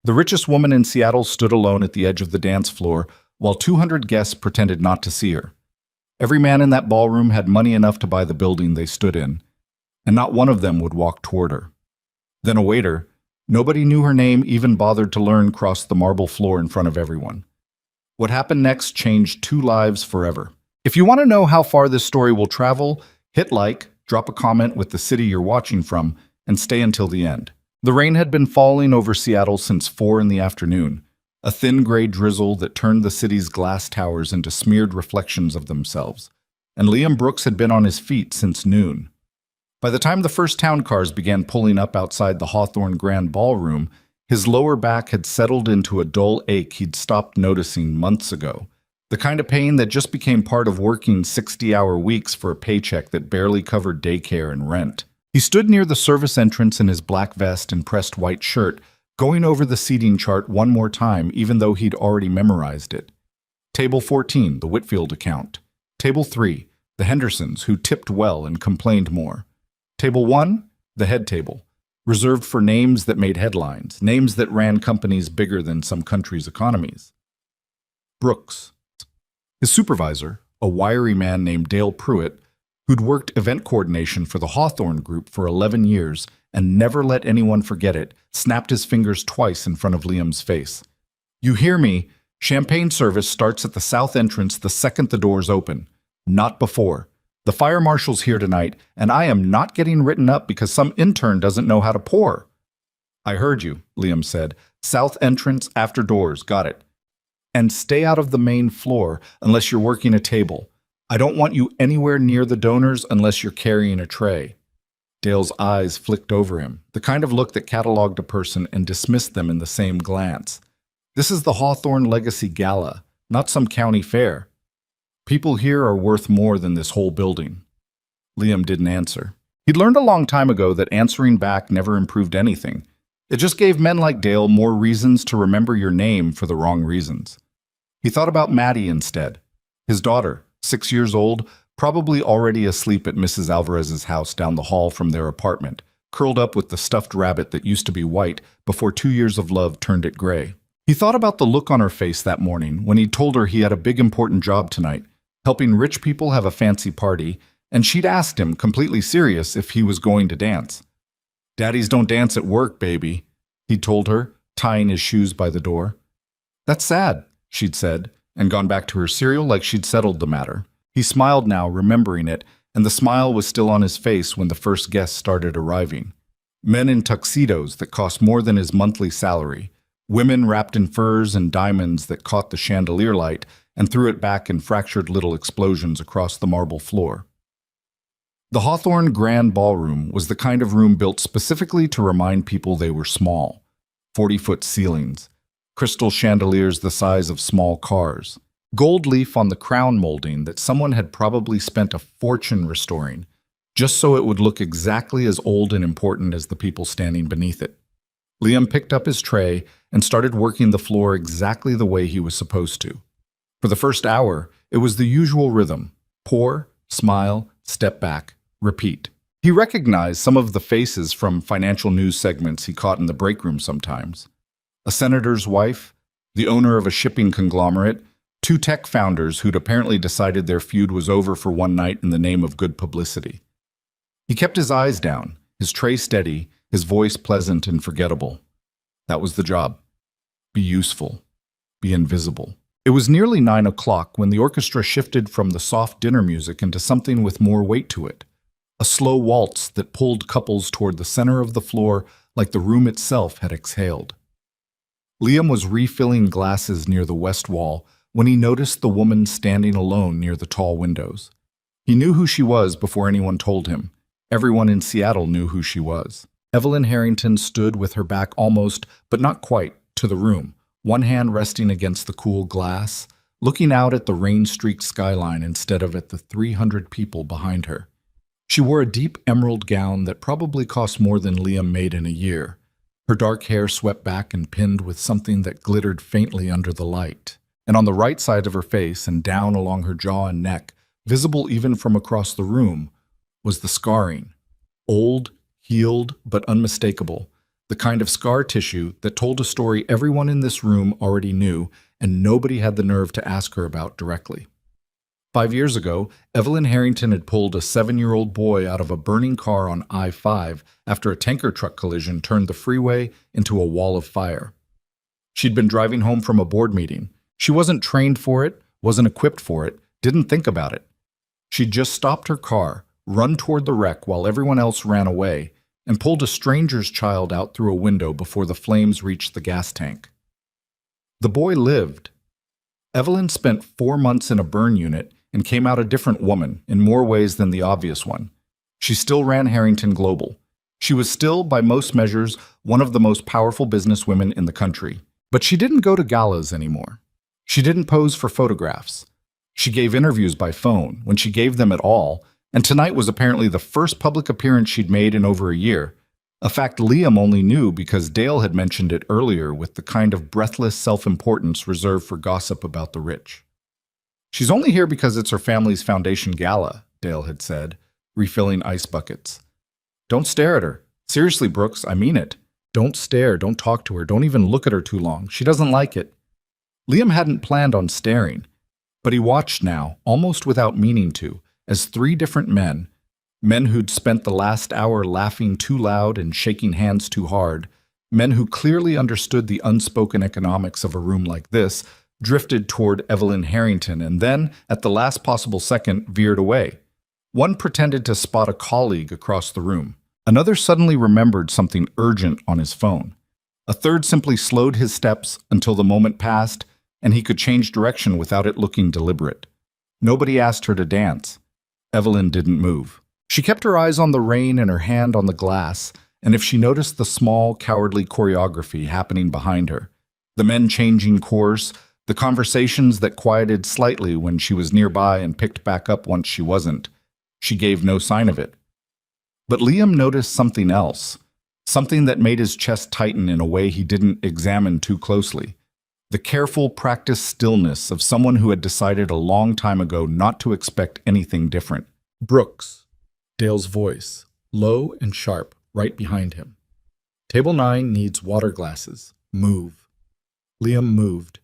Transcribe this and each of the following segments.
The richest woman in Seattle stood alone at the edge of the dance floor, while 200 guests pretended not to see her. Every man in that ballroom had money enough to buy the building they stood in, and not one of them would walk toward her. Then a waiter, nobody knew her name, even bothered to learn, crossed the marble floor in front of everyone. What happened next changed two lives forever. If you want to know how far this story will travel, hit like, drop a comment with the city you're watching from, and stay until the end. The rain had been falling over Seattle since 4 in the afternoon, a thin gray drizzle that turned the city's glass towers into smeared reflections of themselves, and Liam Brooks had been on his feet since noon. By the time the first town cars began pulling up outside the Hawthorne Grand Ballroom, his lower back had settled into a dull ache he'd stopped noticing months ago, the kind of pain that just became part of working 60-hour weeks for a paycheck that barely covered daycare and rent. He stood near the service entrance in his black vest and pressed white shirt, going over the seating chart one more time even though he'd already memorized it. Table 14, the Whitfield account. Table 3, the Hendersons, who tipped well and complained more. Table 1, the head table, reserved for names that made headlines, names that ran companies bigger than some countries' economies. Brooks. His supervisor, a wiry man named Dale Pruitt, who'd worked event coordination for the Hawthorne Group for 11 years and never let anyone forget it, snapped his fingers twice in front of Liam's face. "You hear me? Champagne service starts at the south entrance the second the doors open, not before. The fire marshal's here tonight, and I am not getting written up because some intern doesn't know how to pour." "I heard you," Liam said. "South entrance after doors, got it. And stay out of the main floor unless you're working a table. I don't want you anywhere near the donors unless you're carrying a tray." Dale's eyes flicked over him, the kind of look that cataloged a person and dismissed them in the same glance. "This is the Hawthorne Legacy Gala, not some county fair. People here are worth more than this whole building." Liam didn't answer. He'd learned a long time ago that answering back never improved anything. It just gave men like Dale more reasons to remember your name for the wrong reasons. He thought about Maddie instead. His daughter, 6 years old, probably already asleep at Mrs. Alvarez's house down the hall from their apartment, curled up with the stuffed rabbit that used to be white before 2 years of love turned it gray. He thought about the look on her face that morning when he told her he had a big important job tonight, helping rich people have a fancy party, and she'd asked him, completely serious, if he was going to dance. "Daddies don't dance at work, baby," he'd told her, tying his shoes by the door. "That's sad," she'd said, and gone back to her cereal like she'd settled the matter. He smiled now, remembering it, and the smile was still on his face when the first guests started arriving. Men in tuxedos that cost more than his monthly salary, women wrapped in furs and diamonds that caught the chandelier light and threw it back in fractured little explosions across the marble floor. The Hawthorne Grand Ballroom was the kind of room built specifically to remind people they were small. 40-foot ceilings, crystal chandeliers the size of small cars, gold leaf on the crown molding that someone had probably spent a fortune restoring, just so it would look exactly as old and important as the people standing beneath it. Liam picked up his tray and started working the floor exactly the way he was supposed to. For the first hour, it was the usual rhythm: pour, smile, step back, repeat. He recognized some of the faces from financial news segments he caught in the break room sometimes. A senator's wife, the owner of a shipping conglomerate, 2 tech founders who'd apparently decided their feud was over for one night in the name of good publicity. He kept his eyes down, his tray steady, his voice pleasant and forgettable. That was the job. Be useful. Be invisible. It was nearly 9 o'clock when the orchestra shifted from the soft dinner music into something with more weight to it. A slow waltz that pulled couples toward the center of the floor like the room itself had exhaled. Liam was refilling glasses near the west wall when he noticed the woman standing alone near the tall windows. He knew who she was before anyone told him. Everyone in Seattle knew who she was. Evelyn Harrington stood with her back almost, but not quite, to the room, one hand resting against the cool glass, looking out at the rain-streaked skyline instead of at the 300 people behind her. She wore a deep emerald gown that probably cost more than Liam made in a year. Her dark hair swept back and pinned with something that glittered faintly under the light. And on the right side of her face and down along her jaw and neck, visible even from across the room, was the scarring. Old, healed, but unmistakable. the kind of scar tissue that told a story everyone in this room already knew and nobody had the nerve to ask her about directly. 5 years ago, Evelyn Harrington had pulled a 7-year-old boy out of a burning car on I-5 after a tanker truck collision turned the freeway into a wall of fire. She'd been driving home from a board meeting. She wasn't trained for it, wasn't equipped for it, didn't think about it. She'd just stopped her car, run toward the wreck while everyone else ran away, and pulled a stranger's child out through a window before the flames reached the gas tank. The boy lived. Evelyn spent 4 months in a burn unit and came out a different woman in more ways than the obvious one. She still ran Harrington Global. She was still, by most measures, one of the most powerful businesswomen in the country. But she didn't go to galas anymore. She didn't pose for photographs. She gave interviews by phone, when she gave them at all, and tonight was apparently the first public appearance she'd made in over a year. A fact Liam only knew because Dale had mentioned it earlier with the kind of breathless self-importance reserved for gossip about the rich. "She's only here because it's her family's foundation gala," Dale had said, refilling ice buckets. "Don't stare at her. Seriously, Brooks, I mean it. Don't stare, don't talk to her, don't even look at her too long. She doesn't like it." Liam hadn't planned on staring, but he watched now, almost without meaning to, as 3 different men who'd spent the last hour laughing too loud and shaking hands too hard, men who clearly understood the unspoken economics of a room like this, drifted toward Evelyn Harrington and then, at the last possible second, veered away. One pretended to spot a colleague across the room. Another suddenly remembered something urgent on his phone. A third simply slowed his steps until the moment passed and he could change direction without it looking deliberate. Nobody asked her to dance. Evelyn didn't move. She kept her eyes on the rain and her hand on the glass, and if she noticed the small, cowardly choreography happening behind her, the men changing course, the conversations that quieted slightly when she was nearby and picked back up once she wasn't, she gave no sign of it. But Liam noticed something else, something that made his chest tighten in a way he didn't examine too closely. The careful, practiced stillness of someone who had decided a long time ago not to expect anything different. "Brooks," Dale's voice, low and sharp, right behind him. "Table 9 needs water glasses. Move." Liam moved.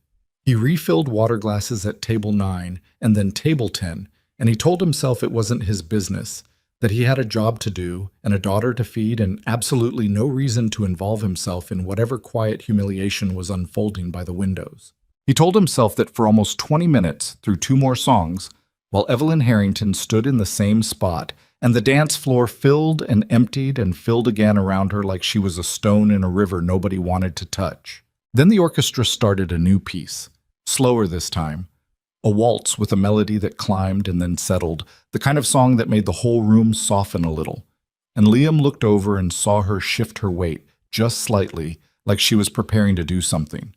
He refilled water glasses at table 9 and then table 10, and he told himself it wasn't his business, that he had a job to do and a daughter to feed and absolutely no reason to involve himself in whatever quiet humiliation was unfolding by the windows. He told himself that for almost 20 minutes, through 2 more songs, while Evelyn Harrington stood in the same spot, and the dance floor filled and emptied and filled again around her like she was a stone in a river nobody wanted to touch. Then the orchestra started a new piece, slower this time, a waltz with a melody that climbed and then settled, the kind of song that made the whole room soften a little. And Liam looked over and saw her shift her weight, just slightly, like she was preparing to do something.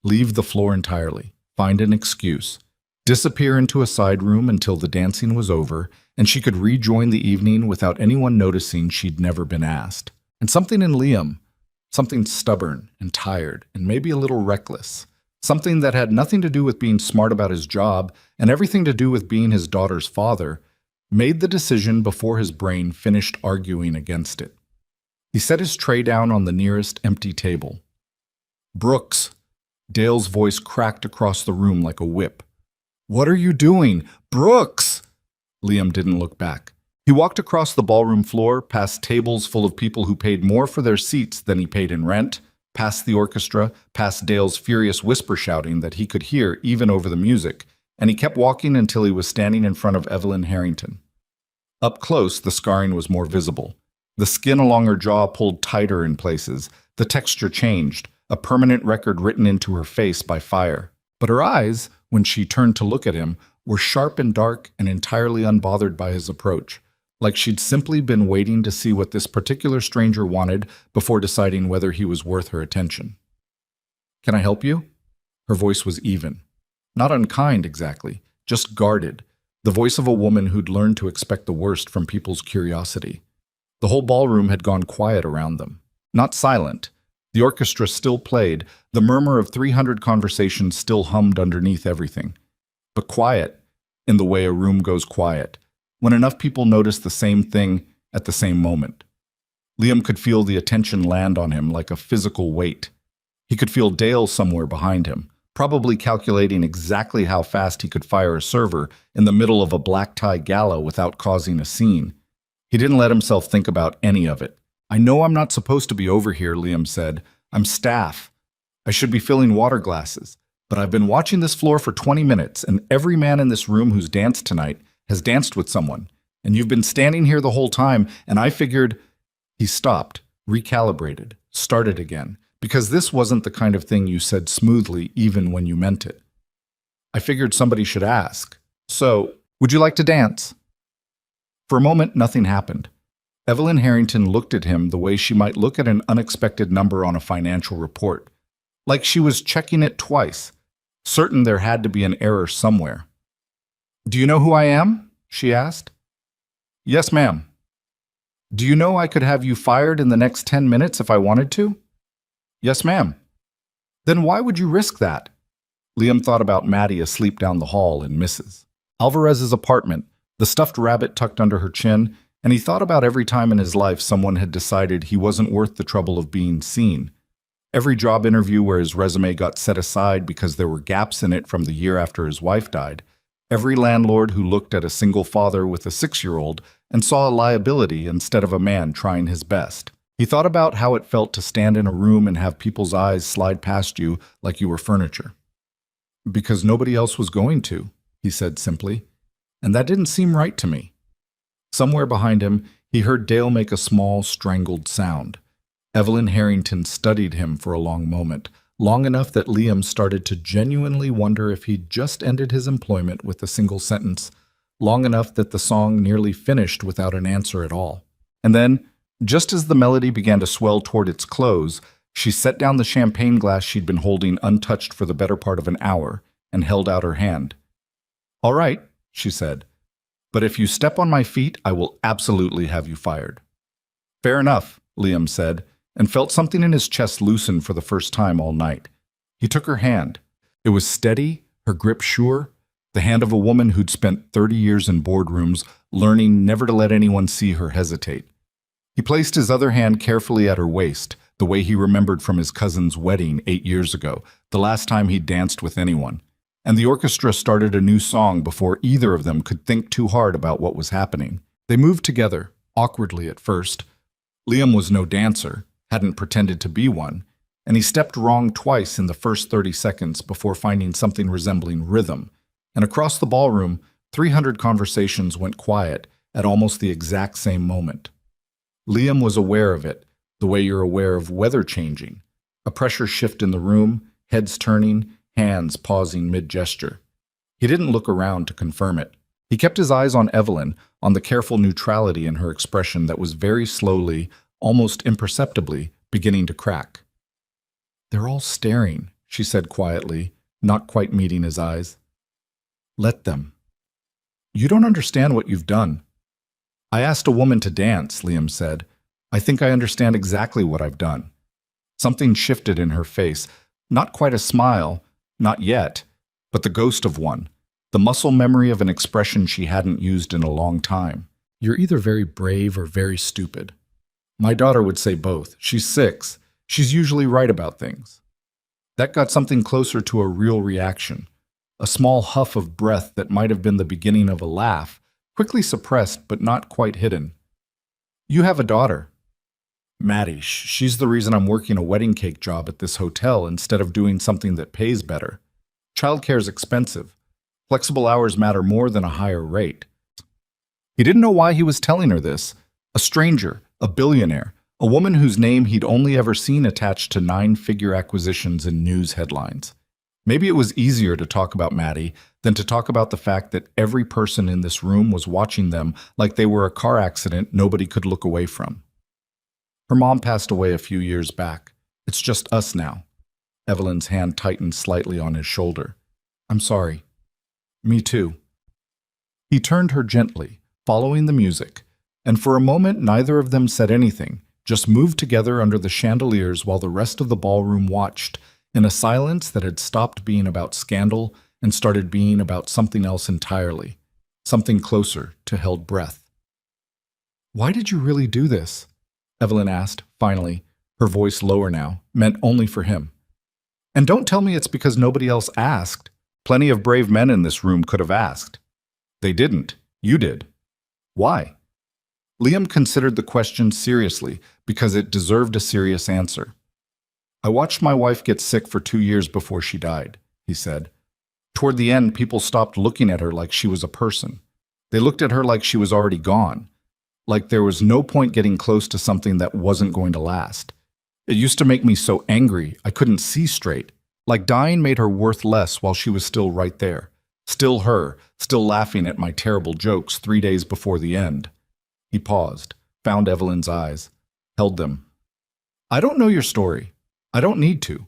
Leave the floor entirely, find an excuse, disappear into a side room until the dancing was over, and she could rejoin the evening without anyone noticing she'd never been asked. And something in Liam, something stubborn and tired and maybe a little reckless, something that had nothing to do with being smart about his job and everything to do with being his daughter's father, made the decision before his brain finished arguing against it. He set his tray down on the nearest empty table. "Brooks," Dale's voice cracked across the room like a whip. "What are you doing? Brooks!" Liam didn't look back. He walked across the ballroom floor, past tables full of people who paid more for their seats than he paid in rent, past the orchestra, past Dale's furious whisper shouting that he could hear even over the music, and he kept walking until he was standing in front of Evelyn Harrington. Up close, the scarring was more visible. The skin along her jaw pulled tighter in places, the texture changed, a permanent record written into her face by fire. But her eyes, when she turned to look at him, were sharp and dark and entirely unbothered by his approach, like she'd simply been waiting to see what this particular stranger wanted before deciding whether he was worth her attention. "Can I help you?" Her voice was even. Not unkind exactly, just guarded, the voice of a woman who'd learned to expect the worst from people's curiosity. The whole ballroom had gone quiet around them. Not silent. The orchestra still played, the murmur of 300 conversations still hummed underneath everything. But quiet, in the way a room goes quiet, when enough people notice the same thing at the same moment. Liam could feel the attention land on him like a physical weight. He could feel Dale somewhere behind him, probably calculating exactly how fast he could fire a server in the middle of a black tie gala without causing a scene. He didn't let himself think about any of it. "I know I'm not supposed to be over here," Liam said. "I'm staff. I should be filling water glasses. But I've been watching this floor for 20 minutes, and every man in this room who's danced tonight has danced with someone. And you've been standing here the whole time, and I figured—" He stopped, recalibrated, started again, because this wasn't the kind of thing you said smoothly even when you meant it. "I figured somebody should ask. So, would you like to dance?" For a moment, nothing happened. Evelyn Harrington looked at him the way she might look at an unexpected number on a financial report, like she was checking it twice, certain there had to be an error somewhere. "Do you know who I am?" she asked. "Yes, ma'am." "Do you know I could have you fired in the next 10 minutes if I wanted to?" "Yes, ma'am." "Then why would you risk that?" Liam thought about Maddie asleep down the hall in Mrs. Alvarez's apartment, the stuffed rabbit tucked under her chin, and he thought about every time in his life someone had decided he wasn't worth the trouble of being seen. Every job interview where his resume got set aside because there were gaps in it from the year after his wife died. Every landlord who looked at a single father with a 6-year-old and saw a liability instead of a man trying his best. He thought about how it felt to stand in a room and have people's eyes slide past you like you were furniture. "Because nobody else was going to," he said simply. "And that didn't seem right to me." Somewhere behind him, he heard Dale make a small, strangled sound. Evelyn Harrington studied him for a long moment, long enough that Liam started to genuinely wonder if he'd just ended his employment with a single sentence, long enough that the song nearly finished without an answer at all. And then, just as the melody began to swell toward its close, she set down the champagne glass she'd been holding untouched for the better part of an hour and held out her hand. "All right," she said, "but if you step on my feet, I will absolutely have you fired." "Fair enough," Liam said, and felt something in his chest loosen for the first time all night. He took her hand. It was steady, her grip sure, the hand of a woman who'd spent 30 years in boardrooms, learning never to let anyone see her hesitate. He placed his other hand carefully at her waist, the way he remembered from his cousin's wedding 8 years ago, the last time he'd danced with anyone. And the orchestra started a new song before either of them could think too hard about what was happening. They moved together, awkwardly at first. Liam was no dancer, hadn't pretended to be one, and he stepped wrong twice in the first 30 seconds before finding something resembling rhythm. And across the ballroom, 300 conversations went quiet at almost the exact same moment. Liam was aware of it, the way you're aware of weather changing. A pressure shift in the room, heads turning, hands pausing mid-gesture. He didn't look around to confirm it. He kept his eyes on Evelyn, on the careful neutrality in her expression that was very slowly, almost imperceptibly, beginning to crack. "They're all staring," she said quietly, not quite meeting his eyes. "Let them." "You don't understand what you've done." "I asked a woman to dance," Liam said. "I think I understand exactly what I've done." Something shifted in her face, not quite a smile, not yet, but the ghost of one, the muscle memory of an expression she hadn't used in a long time. "You're either very brave or very stupid. My daughter would say both. She's 6. She's usually right about things." That got something closer to a real reaction, a small huff of breath that might have been the beginning of a laugh, quickly suppressed but not quite hidden. "You have a daughter." "Maddie, she's the reason I'm working a wedding cake job at this hotel instead of doing something that pays better. Childcare's expensive. Flexible hours matter more than a higher rate." He didn't know why he was telling her this. A stranger, a billionaire, a woman whose name he'd only ever seen attached to 9-figure acquisitions in news headlines. Maybe it was easier to talk about Maddie than to talk about the fact that every person in this room was watching them like they were a car accident nobody could look away from. "Her mom passed away a few years back. It's just us now." Evelyn's hand tightened slightly on his shoulder. "I'm sorry." "Me too." He turned her gently, following the music, and for a moment neither of them said anything, just moved together under the chandeliers while the rest of the ballroom watched, in a silence that had stopped being about scandal and started being about something else entirely, something closer to held breath. "Why did you really do this?" Evelyn asked, finally, her voice lower now, meant only for him. And don't tell me it's because nobody else asked. Plenty of brave men in this room could have asked. They didn't. You did. Why? Liam considered the question seriously because it deserved a serious answer. I watched my wife get sick for 2 years before she died, he said. Toward the end, people stopped looking at her like she was a person. They looked at her like she was already gone, like there was no point getting close to something that wasn't going to last. It used to make me so angry I couldn't see straight, like dying made her worth less while she was still right there. Still her, still laughing at my terrible jokes 3 days before the end. He paused, found Evelyn's eyes, held them. I don't know your story. I don't need to.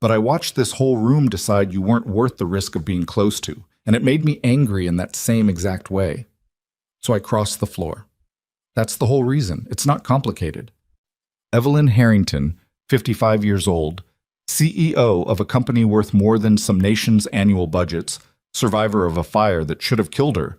But I watched this whole room decide you weren't worth the risk of being close to, and it made me angry in that same exact way. So I crossed the floor. That's the whole reason. It's not complicated. Evelyn Harrington, 55 years old, CEO of a company worth more than some nations' annual budgets, survivor of a fire that should have killed her,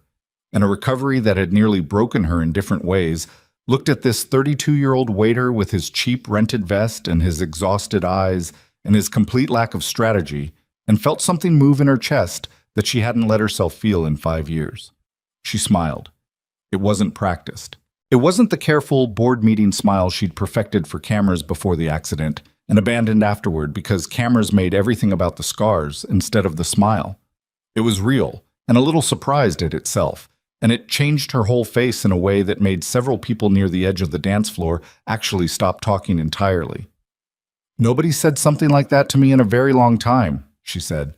and a recovery that had nearly broken her in different ways, looked at this 32-year-old waiter with his cheap rented vest and his exhausted eyes and his complete lack of strategy, and felt something move in her chest that she hadn't let herself feel in 5 years. She smiled. It wasn't practiced. It wasn't the careful, board meeting smile she'd perfected for cameras before the accident and abandoned afterward because cameras made everything about the scars instead of the smile. It was real and a little surprised at itself, and it changed her whole face in a way that made several people near the edge of the dance floor actually stop talking entirely. Nobody said something like that to me in a very long time, she said.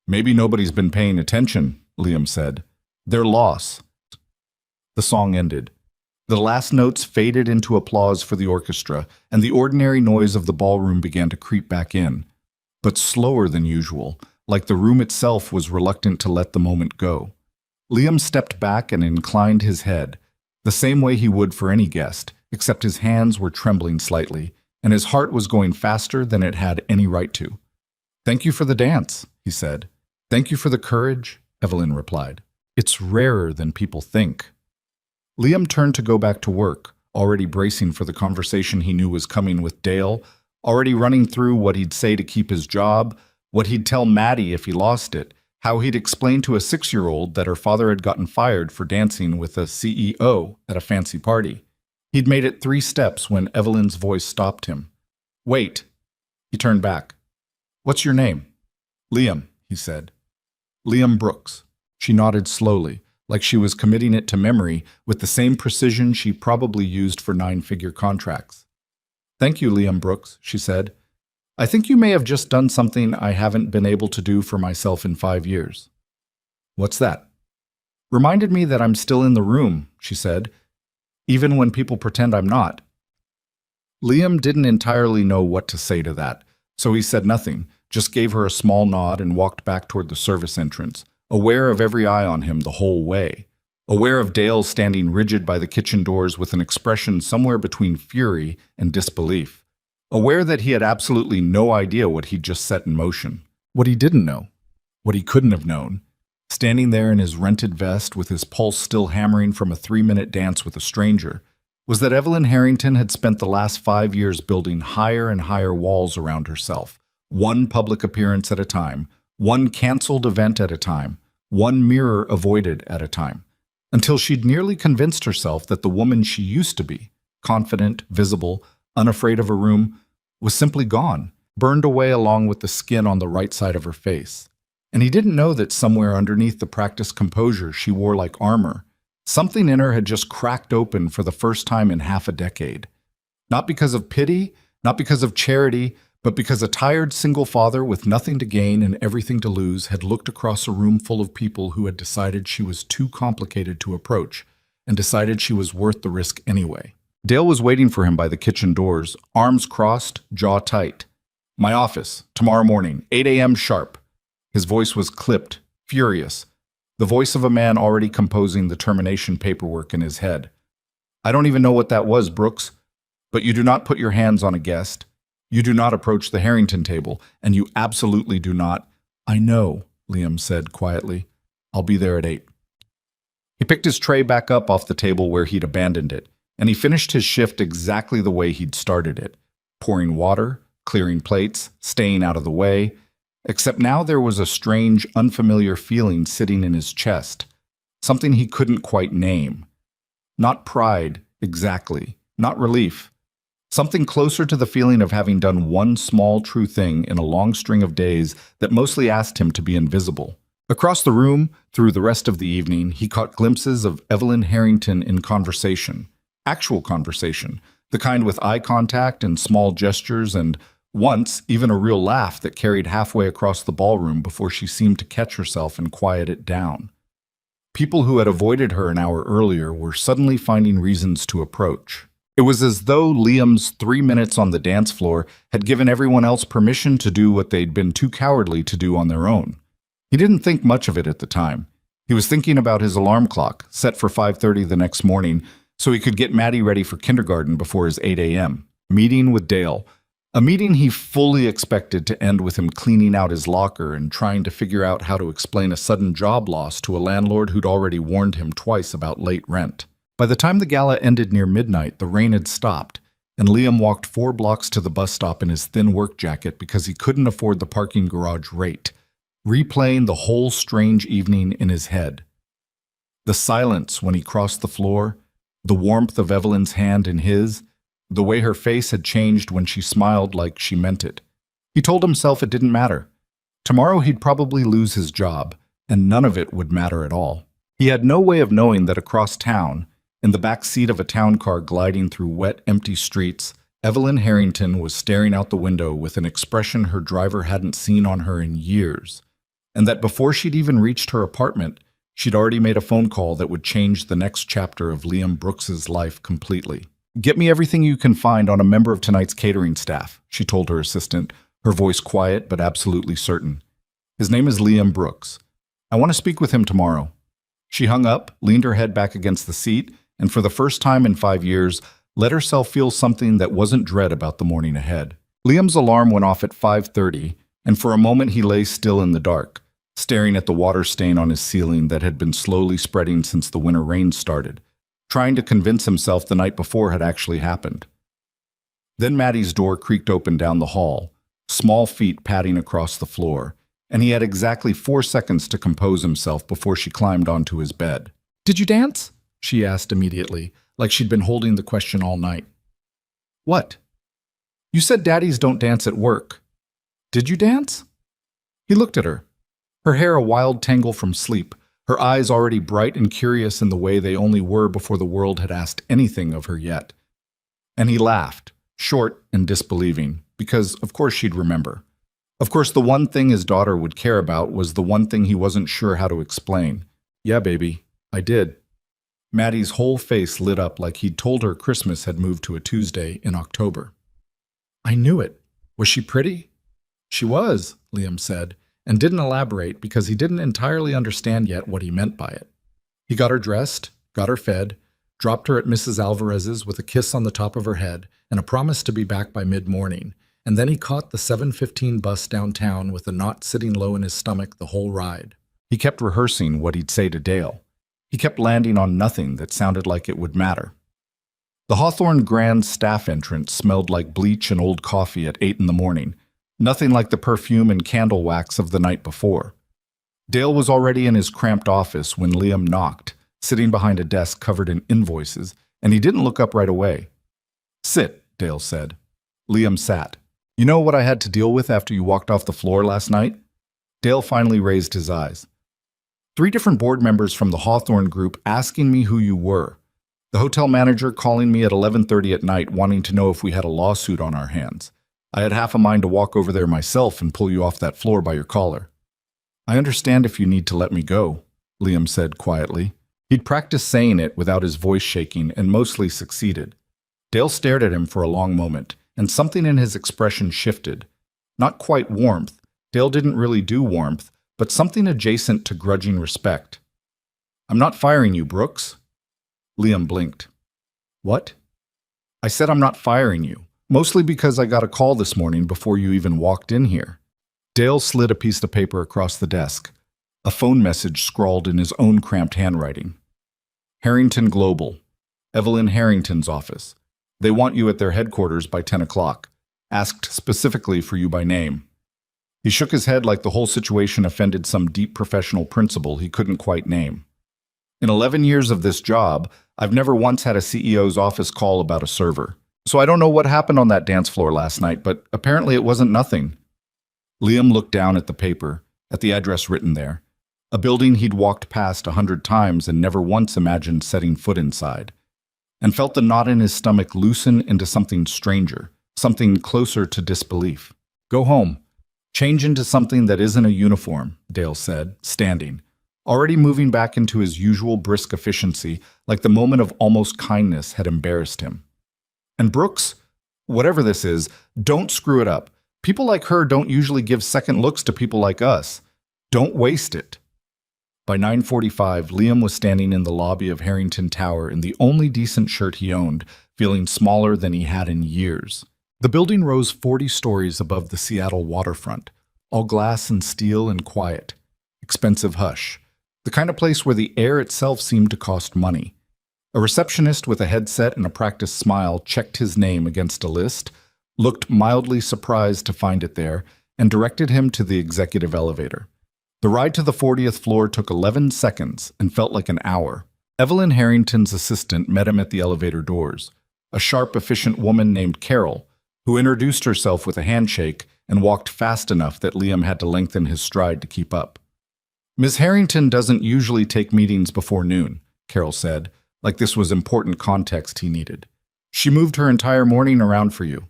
Maybe nobody's been paying attention, Liam said. They're lost. The song ended. The last notes faded into applause for the orchestra, and the ordinary noise of the ballroom began to creep back in, but slower than usual, like the room itself was reluctant to let the moment go. Liam stepped back and inclined his head, the same way he would for any guest, except his hands were trembling slightly, and his heart was going faster than it had any right to. Thank you for the dance, he said. Thank you for the courage, Evelyn replied. It's rarer than people think. Liam turned to go back to work, already bracing for the conversation he knew was coming with Dale, already running through what he'd say to keep his job, what he'd tell Maddie if he lost it, how he'd explain to a 6-year-old that her father had gotten fired for dancing with a CEO at a fancy party. He'd made it 3 steps when Evelyn's voice stopped him. Wait. He turned back. What's your name? Liam, he said. Liam Brooks. She nodded slowly, like she was committing it to memory with the same precision she probably used for 9-figure contracts. Thank you, Liam Brooks, she said. I think you may have just done something I haven't been able to do for myself in 5 years. What's that? Reminded me that I'm still in the room, she said, even when people pretend I'm not. Liam didn't entirely know what to say to that, so he said nothing, just gave her a small nod and walked back toward the service entrance, aware of every eye on him the whole way, aware of Dale standing rigid by the kitchen doors with an expression somewhere between fury and disbelief, aware that he had absolutely no idea what he'd just set in motion, what he didn't know, what he couldn't have known, standing there in his rented vest with his pulse still hammering from a 3-minute dance with a stranger, was that Evelyn Harrington had spent the last 5 years building higher and higher walls around herself, one public appearance at a time, one canceled event at a time, one mirror avoided at a time, until she'd nearly convinced herself that the woman she used to be, confident, visible, unafraid of a room, was simply gone, burned away along with the skin on the right side of her face. And he didn't know that somewhere underneath the practiced composure she wore like armor, something in her had just cracked open for the first time in half a decade. Not because of pity, not because of charity, but because a tired single father with nothing to gain and everything to lose had looked across a room full of people who had decided she was too complicated to approach and decided she was worth the risk anyway. Dale was waiting for him by the kitchen doors, arms crossed, jaw tight. My office, tomorrow morning, 8 a.m. sharp. His voice was clipped, furious, the voice of a man already composing the termination paperwork in his head. I don't even know what that was, Brooks, but you do not put your hands on a guest. You do not approach the Harrington table, and you absolutely do not. I know, Liam said quietly. I'll be there at 8. He picked his tray back up off the table where he'd abandoned it. and he finished his shift exactly the way he'd started it, pouring water, clearing plates, staying out of the way, except now there was a strange, unfamiliar feeling sitting in his chest, something he couldn't quite name. Not pride, exactly, not relief. Something closer to the feeling of having done one small true thing in a long string of days that mostly asked him to be invisible. Across the room, through the rest of the evening, he caught glimpses of Evelyn Harrington in conversation. Actual conversation, the kind with eye contact and small gestures and, once, even a real laugh that carried halfway across the ballroom before she seemed to catch herself and quiet it down. People who had avoided her an hour earlier were suddenly finding reasons to approach. It was as though Liam's 3 minutes on the dance floor had given everyone else permission to do what they'd been too cowardly to do on their own. He didn't think much of it at the time. He was thinking about his alarm clock, set for 5:30 the next morning, so he could get Maddie ready for kindergarten before his 8 a.m. meeting with Dale. A meeting he fully expected to end with him cleaning out his locker and trying to figure out how to explain a sudden job loss to a landlord who'd already warned him twice about late rent. By the time the gala ended near midnight, the rain had stopped, and Liam walked 4 blocks to the bus stop in his thin work jacket because he couldn't afford the parking garage rate, replaying the whole strange evening in his head. The silence when he crossed the floor, the warmth of Evelyn's hand in his, the way her face had changed when she smiled like she meant it. He told himself it didn't matter. Tomorrow he'd probably lose his job, and none of it would matter at all. He had no way of knowing that across town, in the back seat of a town car gliding through wet, empty streets, Evelyn Harrington was staring out the window with an expression her driver hadn't seen on her in years, and that before she'd even reached her apartment, she'd already made a phone call that would change the next chapter of Liam Brooks's life completely. "Get me everything you can find on a member of tonight's catering staff," she told her assistant, her voice quiet but absolutely certain. "His name is Liam Brooks. I want to speak with him tomorrow." She hung up, leaned her head back against the seat, and for the first time in 5 years, let herself feel something that wasn't dread about the morning ahead. Liam's alarm went off at 5:30, and for a moment he lay still in the dark, staring at the water stain on his ceiling that had been slowly spreading since the winter rain started, trying to convince himself the night before had actually happened. Then Maddie's door creaked open down the hall, small feet padding across the floor, and he had exactly 4 seconds to compose himself before she climbed onto his bed. "Did you dance?" she asked immediately, like she'd been holding the question all night. "What?" "You said daddies don't dance at work. Did you dance?" He looked at her, her hair a wild tangle from sleep, her eyes already bright and curious in the way they only were before the world had asked anything of her yet. And he laughed, short and disbelieving, because of course she'd remember. Of course the one thing his daughter would care about was the one thing he wasn't sure how to explain. "Yeah, baby, I did." Maddie's whole face lit up like he'd told her Christmas had moved to a Tuesday in October. "I knew it. Was she pretty?" "She was," Liam said, and didn't elaborate because he didn't entirely understand yet what he meant by it. He got her dressed, got her fed, dropped her at Mrs. Alvarez's with a kiss on the top of her head and a promise to be back by mid-morning, and then he caught the 7:15 bus downtown with a knot sitting low in his stomach the whole ride. He kept rehearsing what he'd say to Dale. He kept landing on nothing that sounded like it would matter. The Hawthorne Grand staff entrance smelled like bleach and old coffee at 8 in the morning, nothing like the perfume and candle wax of the night before. Dale was already in his cramped office when Liam knocked, sitting behind a desk covered in invoices, and he didn't look up right away. "Sit," Dale said. Liam sat. "You know what I had to deal with after you walked off the floor last night?" Dale finally raised his eyes. 3 different board members from the Hawthorne group asking me who you were. The hotel manager calling me at 11:30 at night wanting to know if we had a lawsuit on our hands. I had half a mind to walk over there myself and pull you off that floor by your collar. "I understand if you need to let me go," Liam said quietly. He'd practiced saying it without his voice shaking and mostly succeeded. Dale stared at him for a long moment, and something in his expression shifted. Not quite warmth. Dale didn't really do warmth, but something adjacent to grudging respect. "I'm not firing you, Brooks." Liam blinked. "What?" "I said I'm not firing you, mostly because I got a call this morning before you even walked in here." Dale slid a piece of paper across the desk, a phone message scrawled in his own cramped handwriting. "Harrington Global. Evelyn Harrington's office. They want you at their headquarters by 10 o'clock. Asked specifically for you by name. He shook his head like the whole situation offended some deep professional principle he couldn't quite name. In 11 years of this job, I've never once had a CEO's office call about a server. So I don't know what happened on that dance floor last night, but apparently it wasn't nothing. Liam looked down at the paper, at the address written there. A building he'd walked past 100 times and never once imagined setting foot inside. And felt the knot in his stomach loosen into something stranger, something closer to disbelief. Go home. Change into something that isn't a uniform, Dale said, standing, already moving back into his usual brisk efficiency, like the moment of almost kindness had embarrassed him. And Brooks, whatever this is, don't screw it up. People like her don't usually give second looks to people like us. Don't waste it. By 9:45, Liam was standing in the lobby of Harrington Tower in the only decent shirt he owned, feeling smaller than he had in years. The building rose 40 stories above the Seattle waterfront, all glass and steel and quiet. Expensive hush. The kind of place where the air itself seemed to cost money. A receptionist with a headset and a practiced smile checked his name against a list, looked mildly surprised to find it there, and directed him to the executive elevator. The ride to the 40th floor took 11 seconds and felt like an hour. Evelyn Harrington's assistant met him at the elevator doors, a sharp, efficient woman named Carol, who introduced herself with a handshake and walked fast enough that Liam had to lengthen his stride to keep up. Ms. Harrington doesn't usually take meetings before noon, Carol said, like this was important context he needed. She moved her entire morning around for you.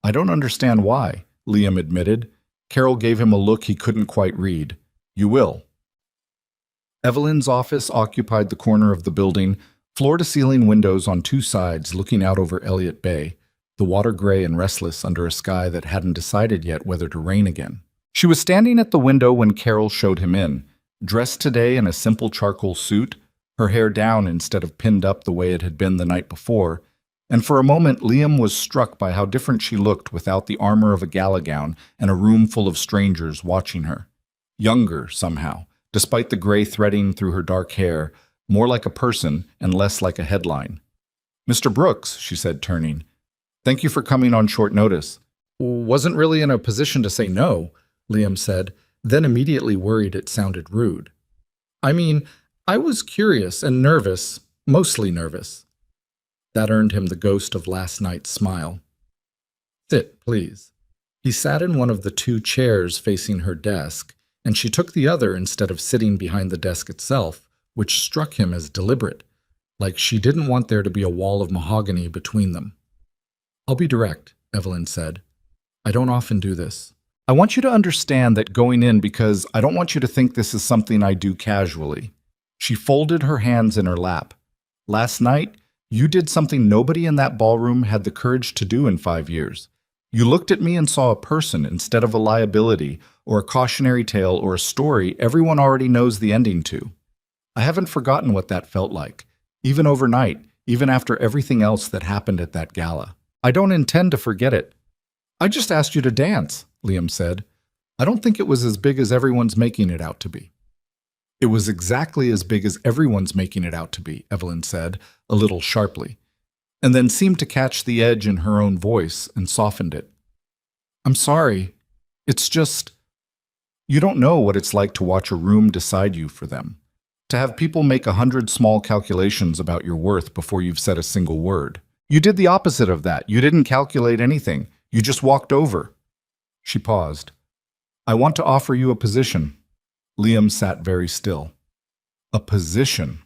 I don't understand why, Liam admitted. Carol gave him a look he couldn't quite read. You will. Evelyn's office occupied the corner of the building, floor-to-ceiling windows on two sides looking out over Elliott Bay, the water gray and restless under a sky that hadn't decided yet whether to rain again. She was standing at the window when Carol showed him in, dressed today in a simple charcoal suit, her hair down instead of pinned up the way it had been the night before, and for a moment Liam was struck by how different she looked without the armor of a gala gown and a room full of strangers watching her. Younger, somehow, despite the gray threading through her dark hair, more like a person and less like a headline. Mr. Brooks, she said, turning. Thank you for coming on short notice. Wasn't really in a position to say no, Liam said, then immediately worried it sounded rude. I mean, I was curious and nervous, mostly nervous. That earned him the ghost of last night's smile. Sit, please. He sat in one of the two chairs facing her desk, and she took the other instead of sitting behind the desk itself, which struck him as deliberate, like she didn't want there to be a wall of mahogany between them. I'll be direct, Evelyn said. I don't often do this. I want you to understand that going in because I don't want you to think this is something I do casually. She folded her hands in her lap. Last night, you did something nobody in that ballroom had the courage to do in 5 years. You looked at me and saw a person instead of a liability or a cautionary tale or a story everyone already knows the ending to. I haven't forgotten what that felt like, even overnight, even after everything else that happened at that gala. I don't intend to forget it. I just asked you to dance, Liam said. I don't think it was as big as everyone's making it out to be. It was exactly as big as everyone's making it out to be, Evelyn said, a little sharply, and then seemed to catch the edge in her own voice and softened it. I'm sorry. It's just, you don't know what it's like to watch a room decide you for them, to have people make 100 small calculations about your worth before you've said a single word. You did the opposite of that. You didn't calculate anything. You just walked over. She paused. I want to offer you a position. Liam sat very still. A position.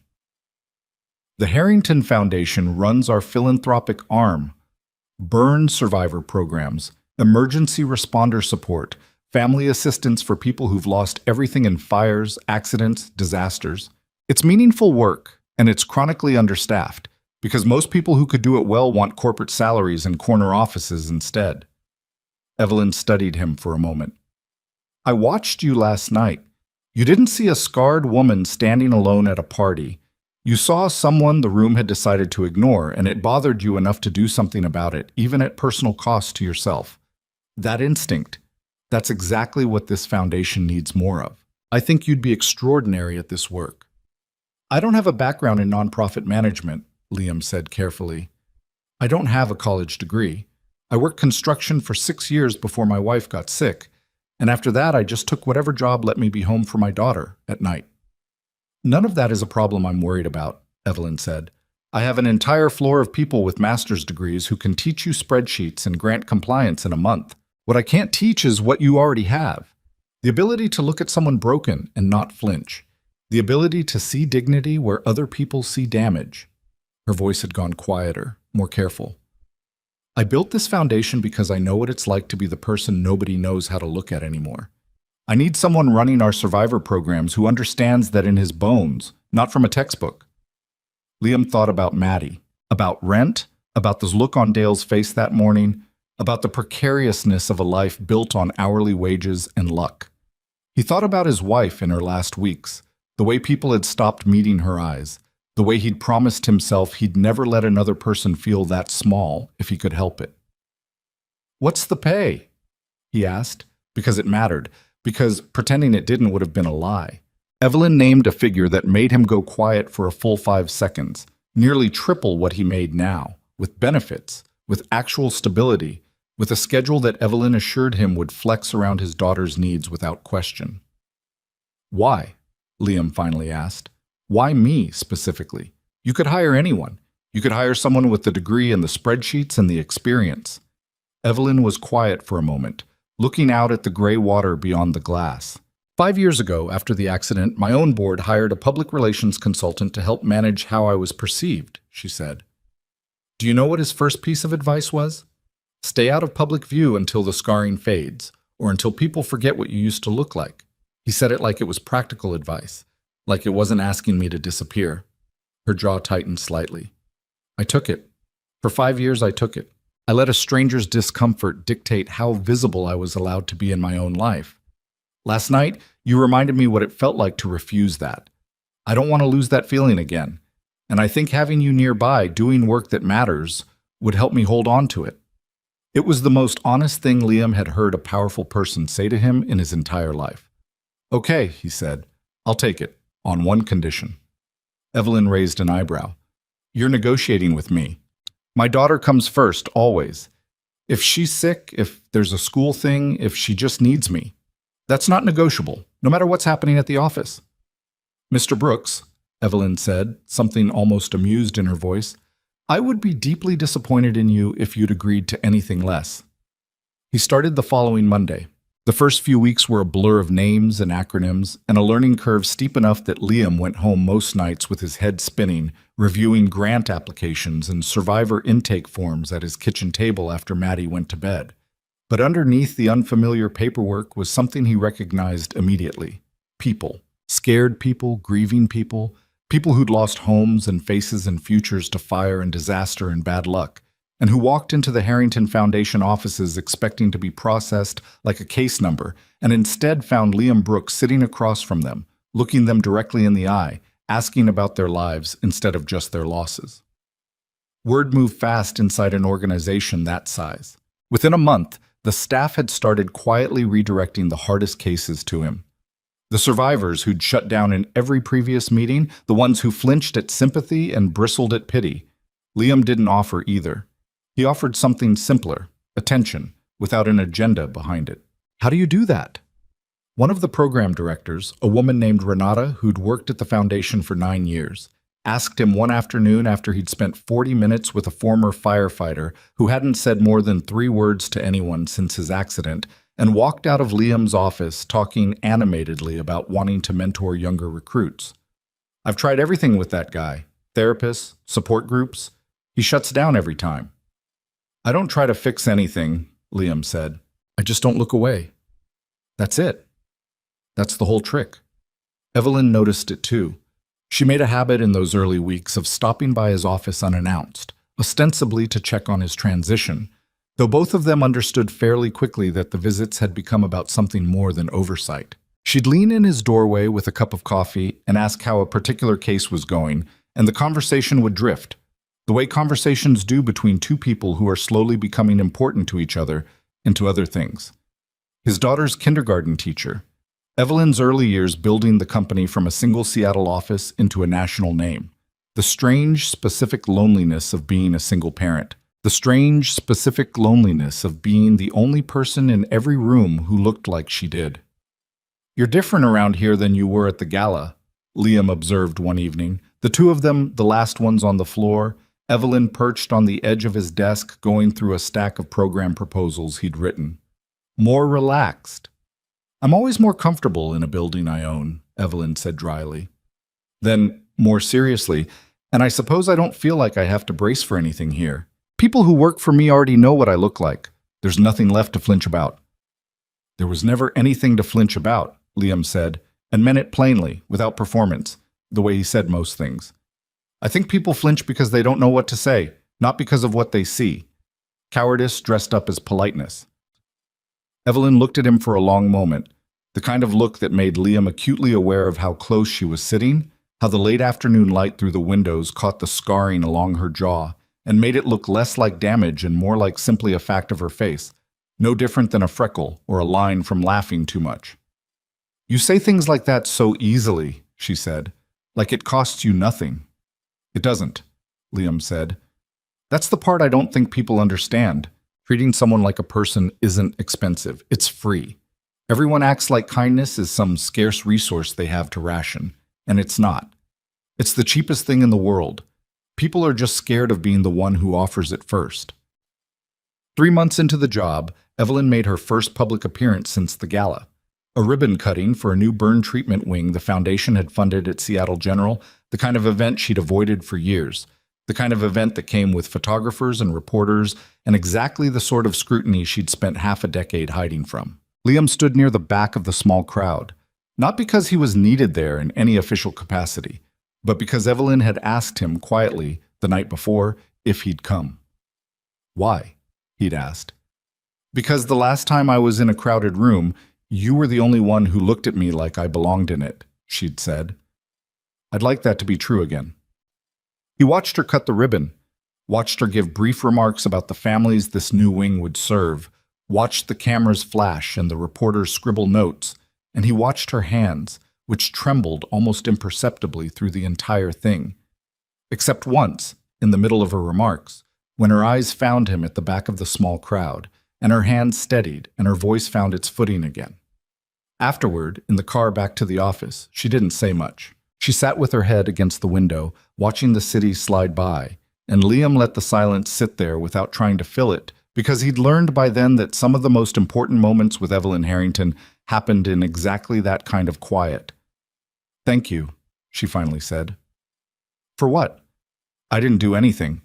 The Harrington Foundation runs our philanthropic arm, burn survivor programs, emergency responder support, family assistance for people who've lost everything in fires, accidents, disasters. It's meaningful work, and it's chronically understaffed, because most people who could do it well want corporate salaries and corner offices instead. Evelyn studied him for a moment. I watched you last night. You didn't see a scarred woman standing alone at a party. You saw someone the room had decided to ignore, and it bothered you enough to do something about it, even at personal cost to yourself. That instinct, that's exactly what this foundation needs more of. I think you'd be extraordinary at this work. I don't have a background in nonprofit management, Liam said carefully. I don't have a college degree. I worked construction for 6 years before my wife got sick, and after that I just took whatever job let me be home for my daughter at night. None of that is a problem I'm worried about, Evelyn said. I have an entire floor of people with master's degrees who can teach you spreadsheets and grant compliance in a month. What I can't teach is what you already have. The ability to look at someone broken and not flinch. The ability to see dignity where other people see damage. Her voice had gone quieter, more careful. I built this foundation because I know what it's like to be the person nobody knows how to look at anymore. I need someone running our survivor programs who understands that in his bones, not from a textbook. Liam thought about Maddie, about rent, about the look on Dale's face that morning, about the precariousness of a life built on hourly wages and luck. He thought about his wife in her last weeks, the way people had stopped meeting her eyes, the way he'd promised himself he'd never let another person feel that small if he could help it. What's the pay? He asked, because it mattered, because pretending it didn't would have been a lie. Evelyn named a figure that made him go quiet for a full 5 seconds, nearly triple what he made now, with benefits, with actual stability, with a schedule that Evelyn assured him would flex around his daughter's needs without question. Why? Liam finally asked. Why me, specifically? You could hire anyone. You could hire someone with the degree and the spreadsheets and the experience. Evelyn was quiet for a moment, looking out at the gray water beyond the glass. 5 years ago, after the accident, my own board hired a public relations consultant to help manage how I was perceived, she said. Do you know what his first piece of advice was? Stay out of public view until the scarring fades, or until people forget what you used to look like. He said it like it was practical advice, like it wasn't asking me to disappear. Her jaw tightened slightly. I took it. For 5 years, I took it. I let a stranger's discomfort dictate how visible I was allowed to be in my own life. Last night, you reminded me what it felt like to refuse that. I don't want to lose that feeling again, and I think having you nearby doing work that matters would help me hold on to it. It was the most honest thing Liam had heard a powerful person say to him in his entire life. Okay, he said, I'll take it, on one condition. Evelyn raised an eyebrow. You're negotiating with me. My daughter comes first, always. If she's sick, if there's a school thing, if she just needs me. That's not negotiable, no matter what's happening at the office. Mr. Brooks, Evelyn said, something almost amused in her voice, I would be deeply disappointed in you if you'd agreed to anything less. He started the following Monday. The first few weeks were a blur of names and acronyms, and a learning curve steep enough that Liam went home most nights with his head spinning, reviewing grant applications and survivor intake forms at his kitchen table after Maddie went to bed. But underneath the unfamiliar paperwork was something he recognized immediately. People. Scared people, grieving people, people who'd lost homes and faces and futures to fire and disaster and bad luck, and who walked into the Harrington Foundation offices expecting to be processed like a case number, and instead found Liam Brooks sitting across from them, looking them directly in the eye, asking about their lives instead of just their losses. Word moved fast inside an organization that size. Within a month, the staff had started quietly redirecting the hardest cases to him. The survivors who'd shut down in every previous meeting, the ones who flinched at sympathy and bristled at pity. Liam didn't offer either. He offered something simpler, attention, without an agenda behind it. How do you do that? One of the program directors, a woman named Renata who'd worked at the foundation for 9 years, asked him one afternoon after he'd spent 40 minutes with a former firefighter who hadn't said more than 3 words to anyone since his accident, and walked out of Liam's office talking animatedly about wanting to mentor younger recruits. I've tried everything with that guy, therapists, support groups. He shuts down every time. I don't try to fix anything, Liam said. I just don't look away. That's it. That's the whole trick. Evelyn noticed it too. She made a habit in those early weeks of stopping by his office unannounced, ostensibly to check on his transition, though both of them understood fairly quickly that the visits had become about something more than oversight. She'd lean in his doorway with a cup of coffee and ask how a particular case was going, and the conversation would drift, the way conversations do between two people who are slowly becoming important to each other, into other things. His daughter's kindergarten teacher, Evelyn's early years building the company from a single Seattle office into a national name. The strange, specific loneliness of being a single parent. The strange, specific loneliness of being the only person in every room who looked like she did. "You're different around here than you were at the gala," Liam observed one evening. The two of them, the last ones on the floor, Evelyn perched on the edge of his desk going through a stack of program proposals he'd written. "More relaxed." "I'm always more comfortable in a building I own," Evelyn said dryly. Then, more seriously, "And I suppose I don't feel like I have to brace for anything here. People who work for me already know what I look like. There's nothing left to flinch about." "There was never anything to flinch about," Liam said, and meant it plainly, without performance, the way he said most things. "I think people flinch because they don't know what to say, not because of what they see. Cowardice dressed up as politeness." Evelyn looked at him for a long moment, the kind of look that made Liam acutely aware of how close she was sitting, how the late afternoon light through the windows caught the scarring along her jaw and made it look less like damage and more like simply a fact of her face, no different than a freckle or a line from laughing too much. "You say things like that so easily," she said, "like it costs you nothing." "It doesn't," Liam said. "That's the part I don't think people understand. Treating someone like a person isn't expensive. It's free. Everyone acts like kindness is some scarce resource they have to ration, and it's not. It's the cheapest thing in the world. People are just scared of being the one who offers it first." 3 months into the job, Evelyn made her first public appearance since the gala. A ribbon cutting for a new burn treatment wing the foundation had funded at Seattle General, the kind of event she'd avoided for years, the kind of event that came with photographers and reporters and exactly the sort of scrutiny she'd spent half a decade hiding from. Liam stood near the back of the small crowd, not because he was needed there in any official capacity, but because Evelyn had asked him quietly the night before if he'd come. "Why?" he'd asked. "Because the last time I was in a crowded room, you were the only one who looked at me like I belonged in it," she'd said. "I'd like that to be true again." He watched her cut the ribbon, watched her give brief remarks about the families this new wing would serve, watched the cameras flash and the reporters scribble notes, and he watched her hands, which trembled almost imperceptibly through the entire thing. Except once, in the middle of her remarks, when her eyes found him at the back of the small crowd, and her hands steadied and her voice found its footing again. Afterward, in the car back to the office, she didn't say much. She sat with her head against the window, watching the city slide by, and Liam let the silence sit there without trying to fill it, because he'd learned by then that some of the most important moments with Evelyn Harrington happened in exactly that kind of quiet. "Thank you," she finally said. "For what?" "I didn't do anything."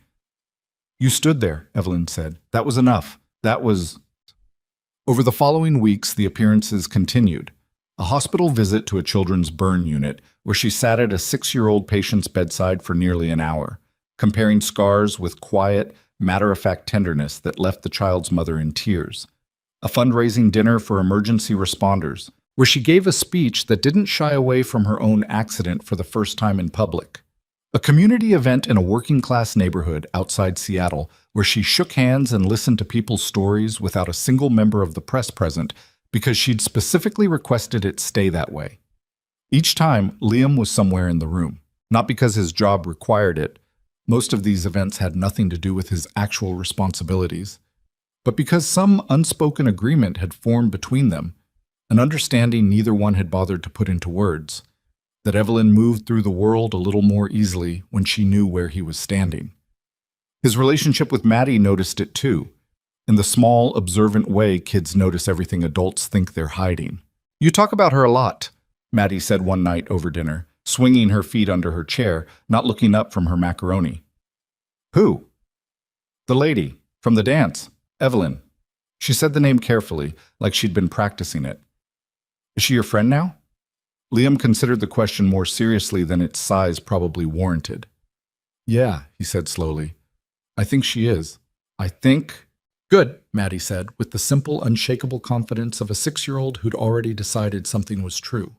"You stood there," Evelyn said. "That was enough. That was—" Over the following weeks, the appearances continued. A hospital visit to a children's burn unit, where she sat at a 6-year-old patient's bedside for nearly an hour, comparing scars with quiet, matter-of-fact tenderness that left the child's mother in tears. A fundraising dinner for emergency responders, where she gave a speech that didn't shy away from her own accident for the first time in public. A community event in a working-class neighborhood outside Seattle, where she shook hands and listened to people's stories without a single member of the press present, because she'd specifically requested it stay that way. Each time, Liam was somewhere in the room, not because his job required it. Most of these events had nothing to do with his actual responsibilities, but because some unspoken agreement had formed between them, an understanding neither one had bothered to put into words, that Evelyn moved through the world a little more easily when she knew where he was standing. His relationship with Maddie noticed it too, in the small, observant way kids notice everything adults think they're hiding. "You talk about her a lot," Maddie said one night over dinner, swinging her feet under her chair, not looking up from her macaroni. "Who?" "The lady, from the dance, Evelyn." She said the name carefully, like she'd been practicing it. "Is she your friend now?" Liam considered the question more seriously than its size probably warranted. "Yeah," he said slowly. "I think she is. I think—" "Good," Maddie said, with the simple, unshakable confidence of a 6-year-old who'd already decided something was true.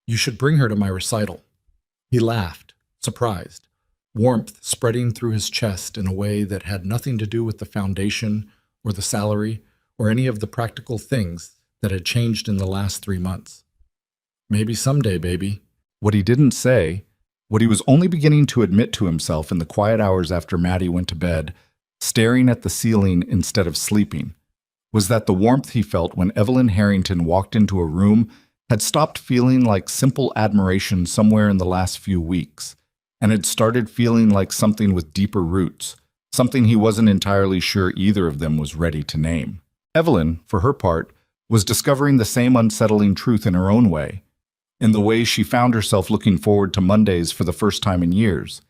"You should bring her to my recital." He laughed, surprised, warmth spreading through his chest in a way that had nothing to do with the foundation or the salary or any of the practical things that had changed in the last 3 months. "Maybe someday, baby." What he didn't say What he was only beginning to admit to himself in the quiet hours after Maddie went to bed, staring at the ceiling instead of sleeping, was that the warmth he felt when Evelyn Harrington walked into a room had stopped feeling like simple admiration somewhere in the last few weeks, and had started feeling like something with deeper roots, something he wasn't entirely sure either of them was ready to name. Evelyn, for her part, was discovering the same unsettling truth in her own way, in the way she found herself looking forward to Mondays for the first time in years,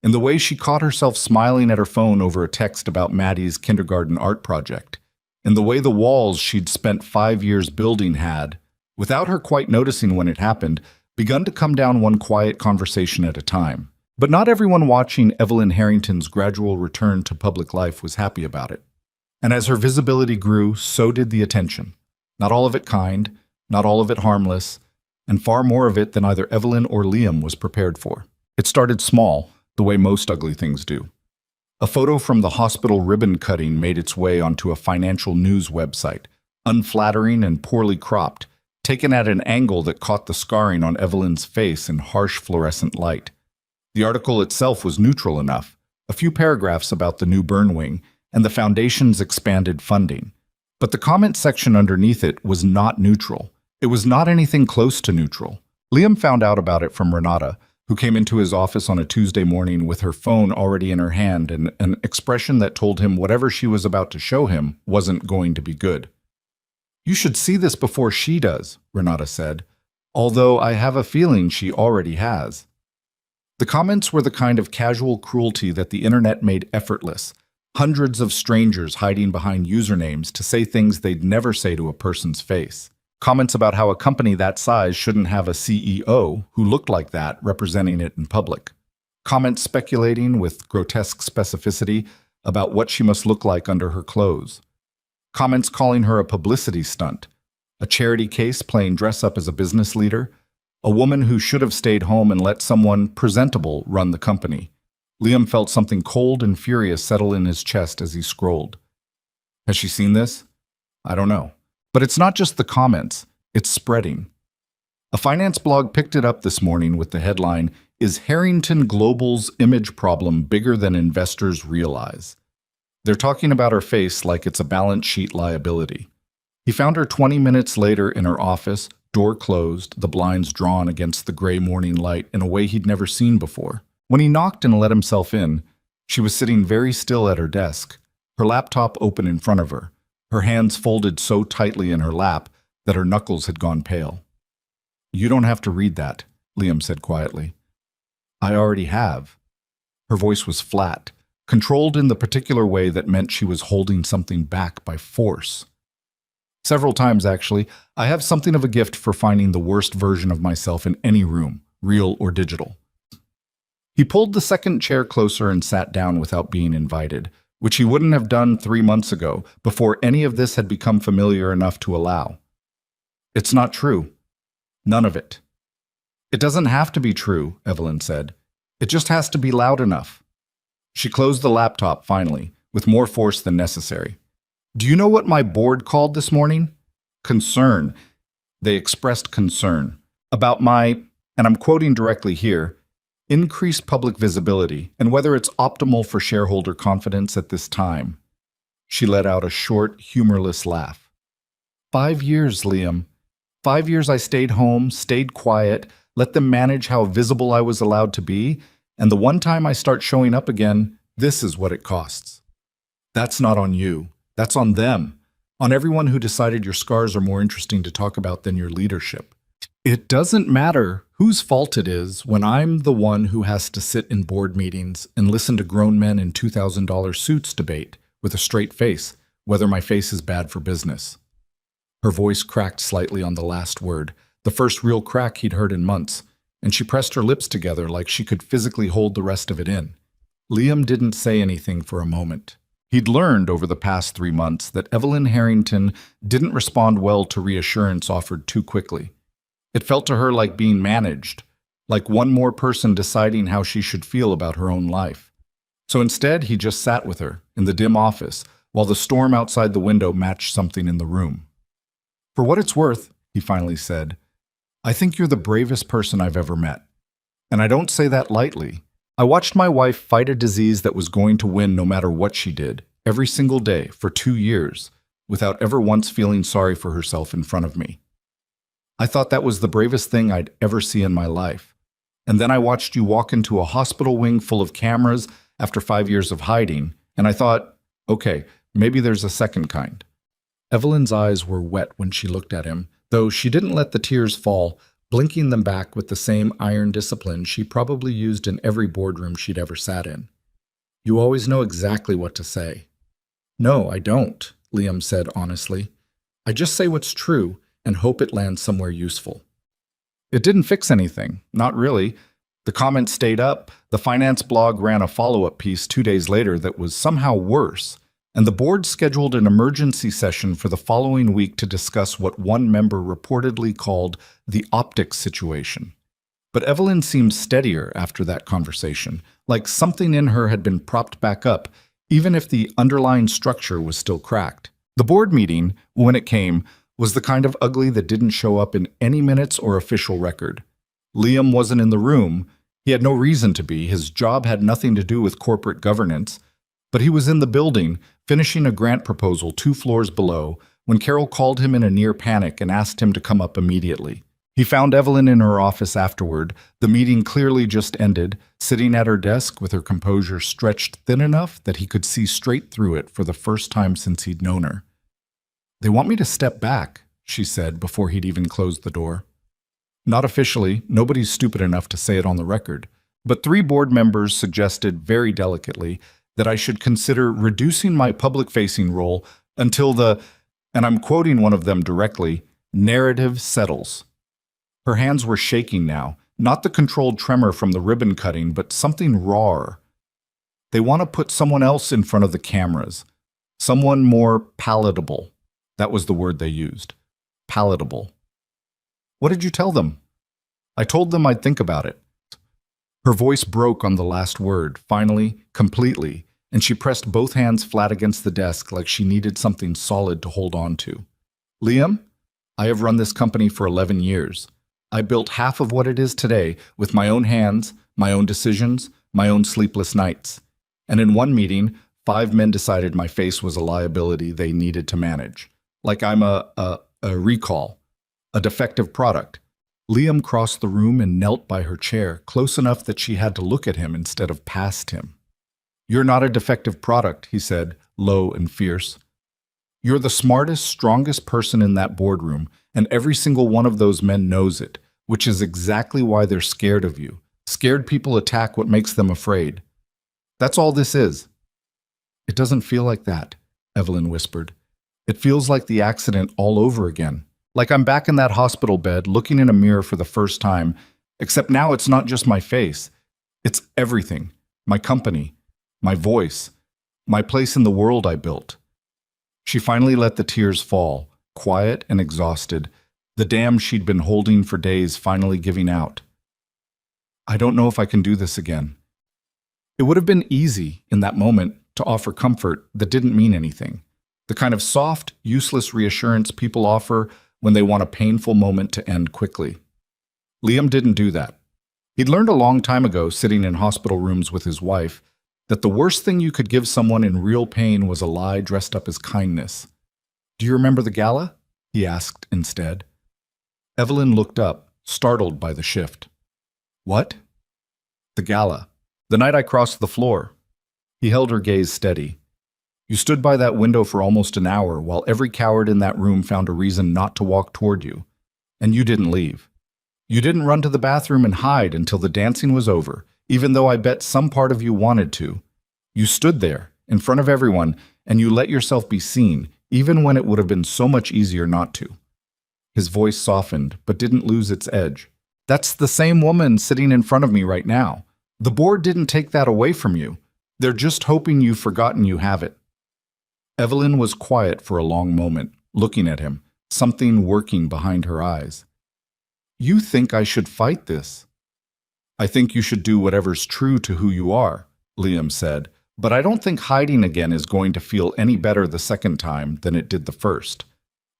in the way she caught herself smiling at her phone over a text about Maddie's kindergarten art project, in the way the walls she'd spent 5 years building had, without her quite noticing when it happened, begun to come down one quiet conversation at a time. But not everyone watching Evelyn Harrington's gradual return to public life was happy about it. And as her visibility grew, so did the attention. Not all of it kind, not all of it harmless, and far more of it than either Evelyn or Liam was prepared for. It started small, the way most ugly things do. A photo from the hospital ribbon cutting made its way onto a financial news website, unflattering and poorly cropped, taken at an angle that caught the scarring on Evelyn's face in harsh fluorescent light. The article itself was neutral enough, a few paragraphs about the new burn wing and the foundation's expanded funding. But the comment section underneath it was not neutral. It was not anything close to neutral. Liam found out about it from Renata, who came into his office on a Tuesday morning with her phone already in her hand and an expression that told him whatever she was about to show him wasn't going to be good. "You should see this before she does," Renata said, "although I have a feeling she already has." The comments were the kind of casual cruelty that the internet made effortless, hundreds of strangers hiding behind usernames to say things they'd never say to a person's face. Comments about how a company that size shouldn't have a CEO who looked like that representing it in public. Comments speculating with grotesque specificity about what she must look like under her clothes. Comments calling her a publicity stunt, a charity case playing dress up as a business leader, a woman who should have stayed home and let someone presentable run the company. Liam felt something cold and furious settle in his chest as he scrolled. Has she seen this? I don't know. But it's not just the comments, it's spreading. A finance blog picked it up this morning with the headline, "Is Harrington Global's image problem bigger than investors realize?" They're talking about her face like it's a balance sheet liability. He found her 20 minutes later in her office, door closed, the blinds drawn against the gray morning light in a way he'd never seen before. When he knocked and let himself in, she was sitting very still at her desk, her laptop open in front of her, her hands folded so tightly in her lap that her knuckles had gone pale. "You don't have to read that," Liam said quietly. "I already have." Her voice was flat, controlled in the particular way that meant she was holding something back by force. "Several times, actually. I have something of a gift for finding the worst version of myself in any room, real or digital." He pulled the second chair closer and sat down without being invited, which he wouldn't have done 3 months ago, before any of this had become familiar enough to allow. "It's not true. None of it." "It doesn't have to be true," Evelyn said. "It just has to be loud enough." She closed the laptop finally, with more force than necessary. "Do you know what my board called this morning? Concern." They expressed concern about my, and I'm quoting directly here, "increased public visibility and whether it's optimal for shareholder confidence at this time." She let out a short, humorless laugh. 5 years, Liam. 5 years I stayed home, stayed quiet, let them manage how visible I was allowed to be, and the one time I start showing up again, this is what it costs. That's not on you. That's on them. On everyone who decided your scars are more interesting to talk about than your leadership. It doesn't matter whose fault it is when I'm the one who has to sit in board meetings and listen to grown men in $2,000 suits debate with a straight face whether my face is bad for business. Her voice cracked slightly on the last word, the first real crack he'd heard in months, and she pressed her lips together like she could physically hold the rest of it in. Liam didn't say anything for a moment. He'd learned over the past 3 months that Evelyn Harrington didn't respond well to reassurance offered too quickly. It felt to her like being managed, like one more person deciding how she should feel about her own life. So instead, he just sat with her in the dim office while the storm outside the window matched something in the room. "For what it's worth," he finally said, "I think you're the bravest person I've ever met. And I don't say that lightly. I watched my wife fight a disease that was going to win no matter what she did, every single day, for 2 years, without ever once feeling sorry for herself in front of me. I thought that was the bravest thing I'd ever see in my life. And then I watched you walk into a hospital wing full of cameras after 5 years of hiding, and I thought, okay, maybe there's a second kind. Evelyn's eyes were wet when she looked at him, though she didn't let the tears fall, blinking them back with the same iron discipline she probably used in every boardroom she'd ever sat in. You always know exactly what to say. No, I don't, Liam said honestly. I just say what's true and hope it lands somewhere useful. It didn't fix anything, not really. The comments stayed up, the finance blog ran a follow-up piece 2 days later that was somehow worse, and the board scheduled an emergency session for the following week to discuss what one member reportedly called the optics situation. But Evelyn seemed steadier after that conversation, like something in her had been propped back up, even if the underlying structure was still cracked. The board meeting, when it came, was the kind of ugly that didn't show up in any minutes or official record. Liam wasn't in the room. He had no reason to be. His job had nothing to do with corporate governance. But he was in the building, finishing a grant proposal 2 floors below, when Carol called him in a near panic and asked him to come up immediately. He found Evelyn in her office afterward, the meeting clearly just ended, sitting at her desk with her composure stretched thin enough that he could see straight through it for the first time since he'd known her. "They want me to step back," she said before he'd even closed the door. Not officially, nobody's stupid enough to say it on the record, but 3 board members suggested very delicately that I should consider reducing my public-facing role until the, and I'm quoting one of them directly, narrative settles. Her hands were shaking now, not the controlled tremor from the ribbon cutting, but something rawer. They want to put someone else in front of the cameras, someone more palatable. That was the word they used. Palatable. What did you tell them? I told them I'd think about it. Her voice broke on the last word, finally, completely, and she pressed both hands flat against the desk like she needed something solid to hold on to. Liam, I have run this company for 11 years. I built half of what it is today with my own hands, my own decisions, my own sleepless nights. And in one meeting, 5 men decided my face was a liability they needed to manage. Like I'm a recall, a defective product. Liam crossed the room and knelt by her chair, close enough that she had to look at him instead of past him. You're not a defective product, he said, low and fierce. You're the smartest, strongest person in that boardroom, and every single one of those men knows it, which is exactly why they're scared of you. Scared people attack what makes them afraid. That's all this is. It doesn't feel like that, Evelyn whispered. It feels like the accident all over again. Like I'm back in that hospital bed, looking in a mirror for the first time, except now it's not just my face. It's everything. My company, my voice, my place in the world I built. She finally let the tears fall, quiet and exhausted, the dam she'd been holding for days finally giving out. I don't know if I can do this again. It would have been easy, in that moment, to offer comfort that didn't mean anything. The kind of soft, useless reassurance people offer when they want a painful moment to end quickly. Liam didn't do that. He'd learned a long time ago, sitting in hospital rooms with his wife, that the worst thing you could give someone in real pain was a lie dressed up as kindness. Do you remember the gala? He asked instead. Evelyn looked up, startled by the shift. What? The gala. The night I crossed the floor. He held her gaze steady. You stood by that window for almost an hour while every coward in that room found a reason not to walk toward you. And you didn't leave. You didn't run to the bathroom and hide until the dancing was over, even though I bet some part of you wanted to. You stood there, in front of everyone, and you let yourself be seen, even when it would have been so much easier not to. His voice softened, but didn't lose its edge. That's the same woman sitting in front of me right now. The board didn't take that away from you. They're just hoping you've forgotten you have it. Evelyn was quiet for a long moment, looking at him, something working behind her eyes. You think I should fight this? I think you should do whatever's true to who you are, Liam said, but I don't think hiding again is going to feel any better the second time than it did the first.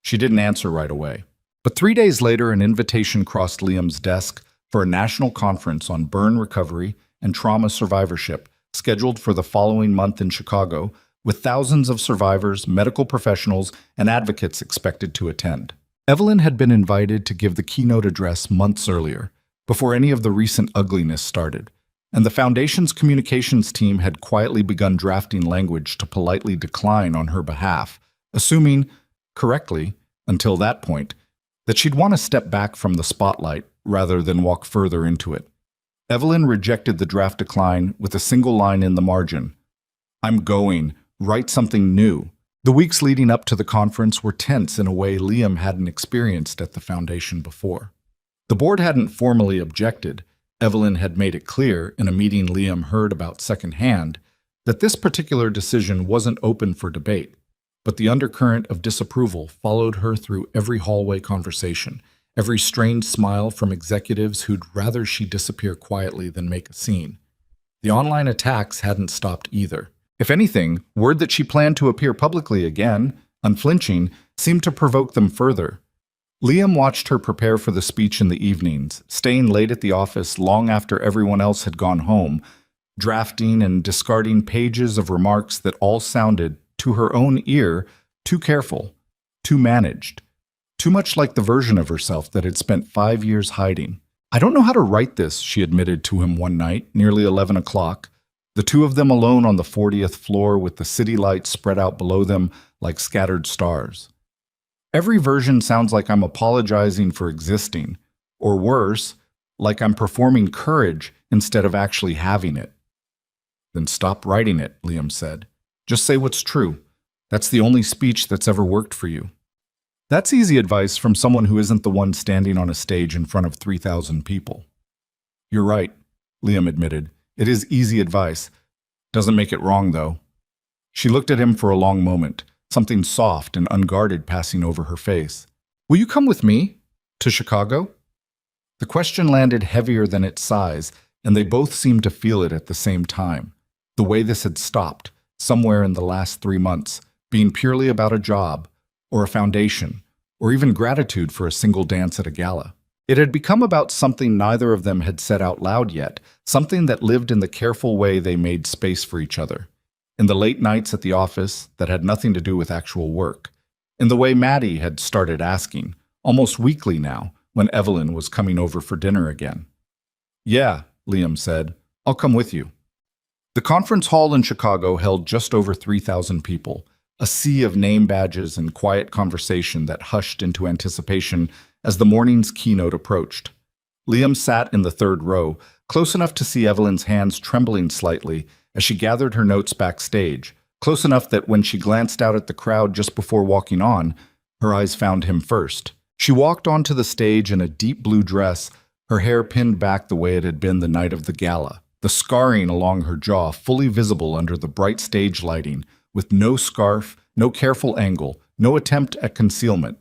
She didn't answer right away. But 3 days later, an invitation crossed Liam's desk for a national conference on burn recovery and trauma survivorship scheduled for the following month in Chicago, with thousands of survivors, medical professionals, and advocates expected to attend. Evelyn had been invited to give the keynote address months earlier, before any of the recent ugliness started, and the Foundation's communications team had quietly begun drafting language to politely decline on her behalf, assuming, correctly, until that point, that she'd want to step back from the spotlight rather than walk further into it. Evelyn rejected the draft decline with a single line in the margin. "I'm going. Write something new." The weeks leading up to the conference were tense in a way Liam hadn't experienced at the Foundation before. The board hadn't formally objected. Evelyn had made it clear, in a meeting Liam heard about secondhand, that this particular decision wasn't open for debate, but the undercurrent of disapproval followed her through every hallway conversation, every strained smile from executives who'd rather she disappear quietly than make a scene. The online attacks hadn't stopped either. If anything, word that she planned to appear publicly again, unflinching, seemed to provoke them further. Liam watched her prepare for the speech in the evenings, staying late at the office long after everyone else had gone home, drafting and discarding pages of remarks that all sounded, to her own ear, too careful, too managed, too much like the version of herself that had spent 5 years hiding. "I don't know how to write this," she admitted to him one night, nearly 11 o'clock, the two of them alone on the 40th floor with the city lights spread out below them like scattered stars. "Every version sounds like I'm apologizing for existing, or worse, like I'm performing courage instead of actually having it." "Then stop writing it," Liam said. "Just say what's true. That's the only speech that's ever worked for you." That's easy advice from someone who isn't the one standing on a stage in front of 3,000 people. "You're right," Liam admitted. "It is easy advice. Doesn't make it wrong, though." She looked at him for a long moment, something soft and unguarded passing over her face. "Will you come with me? To Chicago?" The question landed heavier than its size, and they both seemed to feel it at the same time. The way this had stopped, somewhere in the last 3 months, being purely about a job, or a foundation, or even gratitude for a single dance at a gala. It had become about something neither of them had said out loud yet, something that lived in the careful way they made space for each other. In the late nights at the office that had nothing to do with actual work. In the way Maddie had started asking, almost weekly now, when Evelyn was coming over for dinner again. "Yeah," Liam said, "I'll come with you." The conference hall in Chicago held just over 3,000 people, a sea of name badges and quiet conversation that hushed into anticipation as the morning's keynote approached. Liam sat in the third row, close enough to see Evelyn's hands trembling slightly as she gathered her notes backstage, close enough that when she glanced out at the crowd just before walking on, her eyes found him first. She walked onto the stage in a deep blue dress, her hair pinned back the way it had been the night of the gala, the scarring along her jaw fully visible under the bright stage lighting, with no scarf, no careful angle, no attempt at concealment.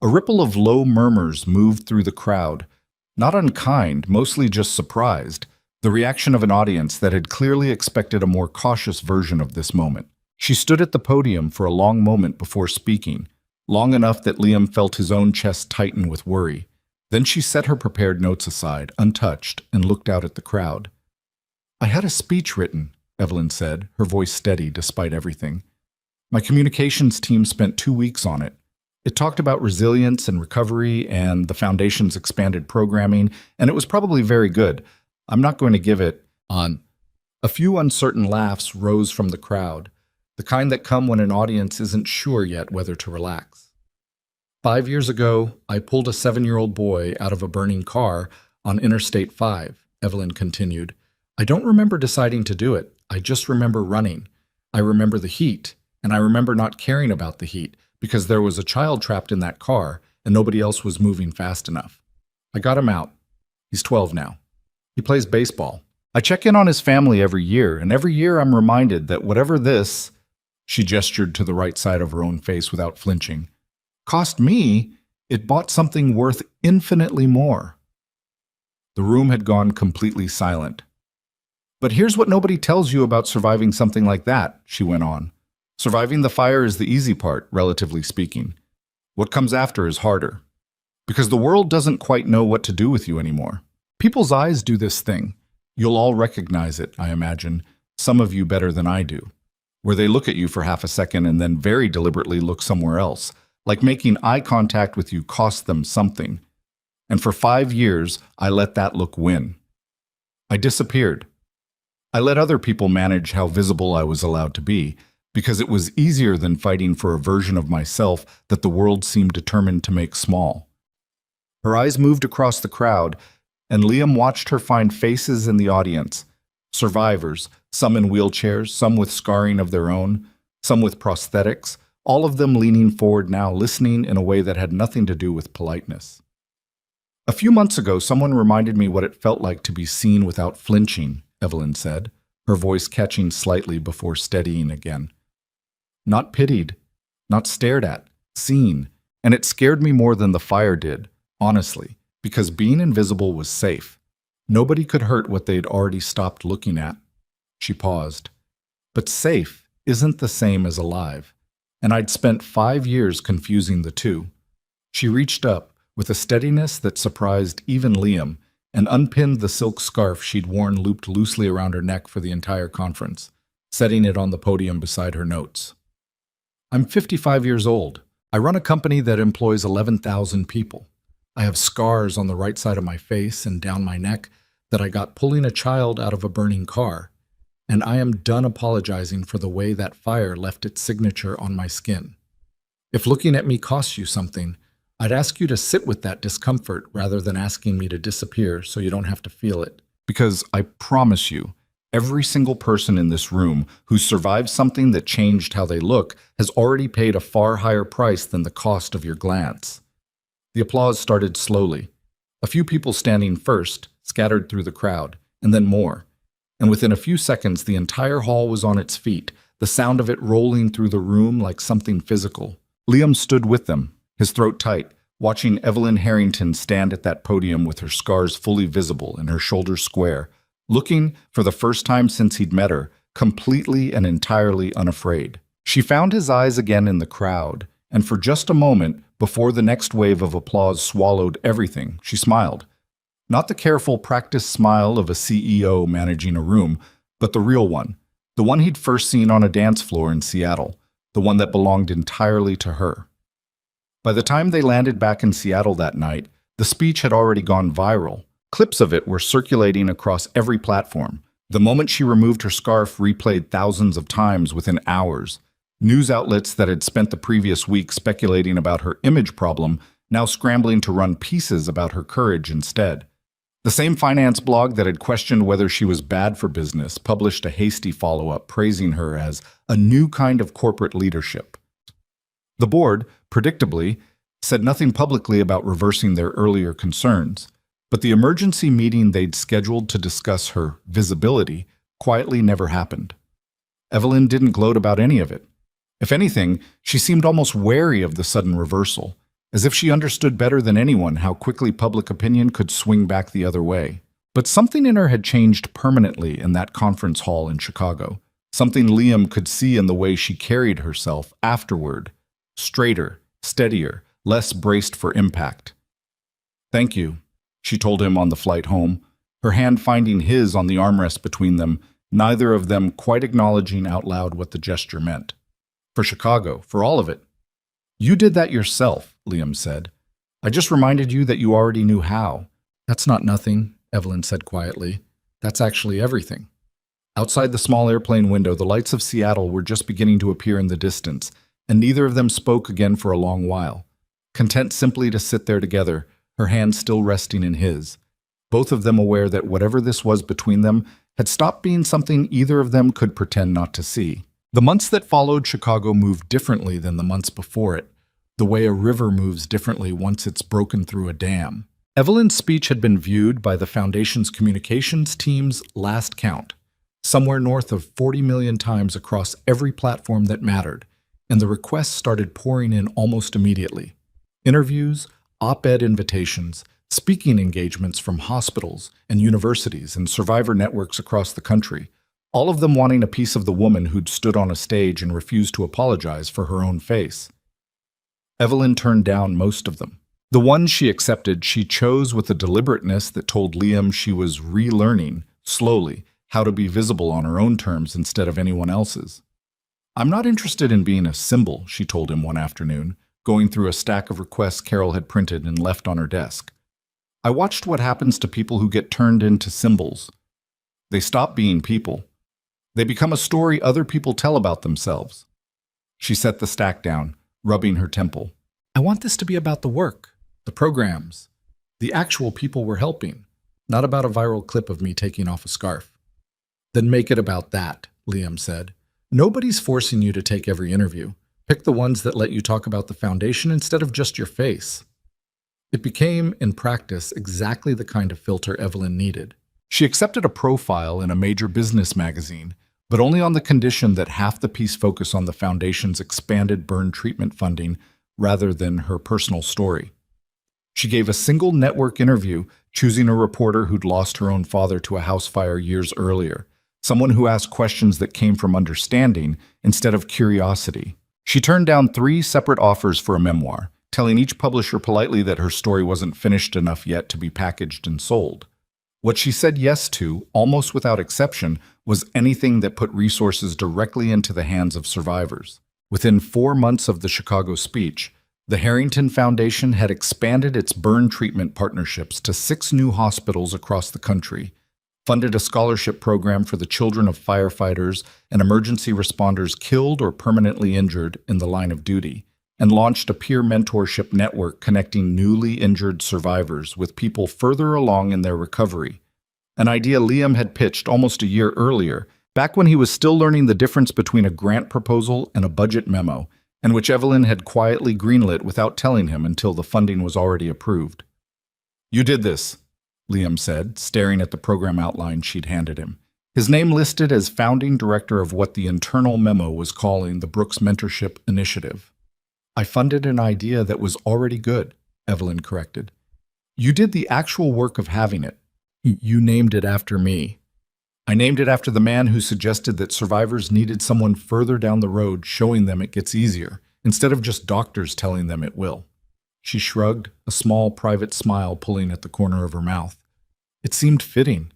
A ripple of low murmurs moved through the crowd, not unkind, mostly just surprised, the reaction of an audience that had clearly expected a more cautious version of this moment. She stood at the podium for a long moment before speaking, long enough that Liam felt his own chest tighten with worry. Then she set her prepared notes aside, untouched, and looked out at the crowd. "I had a speech written," Evelyn said, her voice steady despite everything. "My communications team spent 2 weeks on it. It talked about resilience and recovery and the Foundation's expanded programming, and it was probably very good. I'm not going to give it on." A few uncertain laughs rose from the crowd, the kind that come when an audience isn't sure yet whether to relax. 5 years ago, I pulled a 7-year-old boy out of a burning car on Interstate 5, Evelyn continued. I don't remember deciding to do it. I just remember running. I remember the heat, and I remember not caring about the heat because there was a child trapped in that car and nobody else was moving fast enough. I got him out. He's 12 now. He plays baseball. I check in on his family every year, and every year I'm reminded that whatever this, she gestured to the right side of her own face without flinching, cost me, it bought something worth infinitely more. The room had gone completely silent. But here's what nobody tells you about surviving something like that, she went on. Surviving the fire is the easy part, relatively speaking. What comes after is harder. Because the world doesn't quite know what to do with you anymore. People's eyes do this thing. You'll all recognize it, I imagine, some of you better than I do, where they look at you for half a second and then very deliberately look somewhere else, like making eye contact with you cost them something. And for 5 years, I let that look win. I disappeared. I let other people manage how visible I was allowed to be, because it was easier than fighting for a version of myself that the world seemed determined to make small. Her eyes moved across the crowd, and Liam watched her find faces in the audience. Survivors, some in wheelchairs, some with scarring of their own, some with prosthetics, all of them leaning forward now, listening in a way that had nothing to do with politeness. A few months ago, someone reminded me what it felt like to be seen without flinching, Evelyn said, her voice catching slightly before steadying again. Not pitied, not stared at, seen, and it scared me more than the fire did, honestly, because being invisible was safe. Nobody could hurt what they'd already stopped looking at. She paused. But safe isn't the same as alive, and I'd spent 5 years confusing the two. She reached up, with a steadiness that surprised even Liam, and unpinned the silk scarf she'd worn looped loosely around her neck for the entire conference, setting it on the podium beside her notes. I'm 55 years old. I run a company that employs 11,000 people. I have scars on the right side of my face and down my neck that I got pulling a child out of a burning car, and I am done apologizing for the way that fire left its signature on my skin. If looking at me costs you something, I'd ask you to sit with that discomfort rather than asking me to disappear so you don't have to feel it. Because I promise you, every single person in this room who survived something that changed how they look has already paid a far higher price than the cost of your glance. The applause started slowly. A few people standing first, scattered through the crowd, and then more. And within a few seconds, the entire hall was on its feet, the sound of it rolling through the room like something physical. Liam stood with them, his throat tight, watching Evelyn Harrington stand at that podium with her scars fully visible and her shoulders square, looking, for the first time since he'd met her, completely and entirely unafraid. She found his eyes again in the crowd, and for just a moment, before the next wave of applause swallowed everything, she smiled. Not the careful, practiced smile of a CEO managing a room, but the real one, the one he'd first seen on a dance floor in Seattle, the one that belonged entirely to her. By the time they landed back in Seattle that night, the speech had already gone viral. Clips of it were circulating across every platform. The moment she removed her scarf replayed thousands of times within hours. News outlets that had spent the previous week speculating about her image problem now scrambling to run pieces about her courage instead. The same finance blog that had questioned whether she was bad for business published a hasty follow-up praising her as a new kind of corporate leadership. The board, predictably, said nothing publicly about reversing their earlier concerns, but the emergency meeting they'd scheduled to discuss her visibility quietly never happened. Evelyn didn't gloat about any of it. If anything, she seemed almost wary of the sudden reversal, as if she understood better than anyone how quickly public opinion could swing back the other way. But something in her had changed permanently in that conference hall in Chicago, something Liam could see in the way she carried herself afterward, straighter, steadier, less braced for impact. "Thank you," she told him on the flight home, her hand finding his on the armrest between them, neither of them quite acknowledging out loud what the gesture meant. "For Chicago, for all of it." "You did that yourself," Liam said. "I just reminded you that you already knew how." "That's not nothing," Evelyn said quietly. "That's actually everything." Outside the small airplane window, the lights of Seattle were just beginning to appear in the distance, and neither of them spoke again for a long while, content simply to sit there together, her hand still resting in his, both of them aware that whatever this was between them had stopped being something either of them could pretend not to see. The months that followed Chicago moved differently than the months before it, the way a river moves differently once it's broken through a dam. Evelyn's speech had been viewed by the Foundation's communications team's last count, somewhere north of 40 million times across every platform that mattered, and the requests started pouring in almost immediately. Interviews, op-ed invitations, speaking engagements from hospitals and universities and survivor networks across the country, all of them wanting a piece of the woman who'd stood on a stage and refused to apologize for her own face. Evelyn turned down most of them. The one she accepted, she chose with a deliberateness that told Liam she was relearning, slowly, how to be visible on her own terms instead of anyone else's. "I'm not interested in being a symbol," she told him one afternoon, going through a stack of requests Carol had printed and left on her desk. "I watched what happens to people who get turned into symbols. They stop being people. They become a story other people tell about themselves." She set the stack down, rubbing her temple. "I want this to be about the work, the programs, the actual people we're helping, not about a viral clip of me taking off a scarf." "Then make it about that," Liam said. "Nobody's forcing you to take every interview. Pick the ones that let you talk about the foundation instead of just your face." It became, in practice, exactly the kind of filter Evelyn needed. She accepted a profile in a major business magazine, but only on the condition that half the piece focus on the foundation's expanded burn treatment funding rather than her personal story. She gave a single network interview, choosing a reporter who'd lost her own father to a house fire years earlier, someone who asked questions that came from understanding instead of curiosity. She turned down 3 separate offers for a memoir, telling each publisher politely that her story wasn't finished enough yet to be packaged and sold. What she said yes to, almost without exception, was anything that put resources directly into the hands of survivors. Within 4 months of the Chicago speech, the Harrington Foundation had expanded its burn treatment partnerships to 6 new hospitals across the country, funded a scholarship program for the children of firefighters and emergency responders killed or permanently injured in the line of duty, and launched a peer mentorship network connecting newly injured survivors with people further along in their recovery. An idea Liam had pitched almost a year earlier, back when he was still learning the difference between a grant proposal and a budget memo, and which Evelyn had quietly greenlit without telling him until the funding was already approved. "You did this," Liam said, staring at the program outline she'd handed him. His name listed as founding director of what the internal memo was calling the Brooks Mentorship Initiative. "I funded an idea that was already good," Evelyn corrected. "You did the actual work of having it. You named it after me. I named it after the man who suggested that survivors needed someone further down the road showing them it gets easier, instead of just doctors telling them it will." She shrugged, a small private smile pulling at the corner of her mouth. It seemed fitting.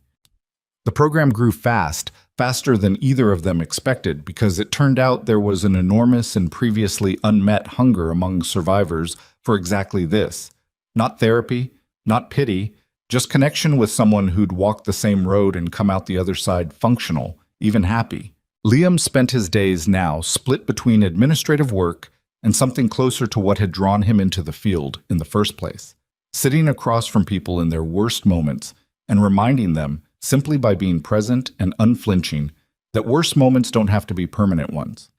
The program grew fast, faster than either of them expected, because it turned out there was an enormous and previously unmet hunger among survivors for exactly this. Not therapy, not pity, just connection with someone who'd walked the same road and come out the other side functional, even happy. Liam spent his days now split between administrative work and something closer to what had drawn him into the field in the first place, sitting across from people in their worst moments and reminding them, simply by being present and unflinching, that worst moments don't have to be permanent ones.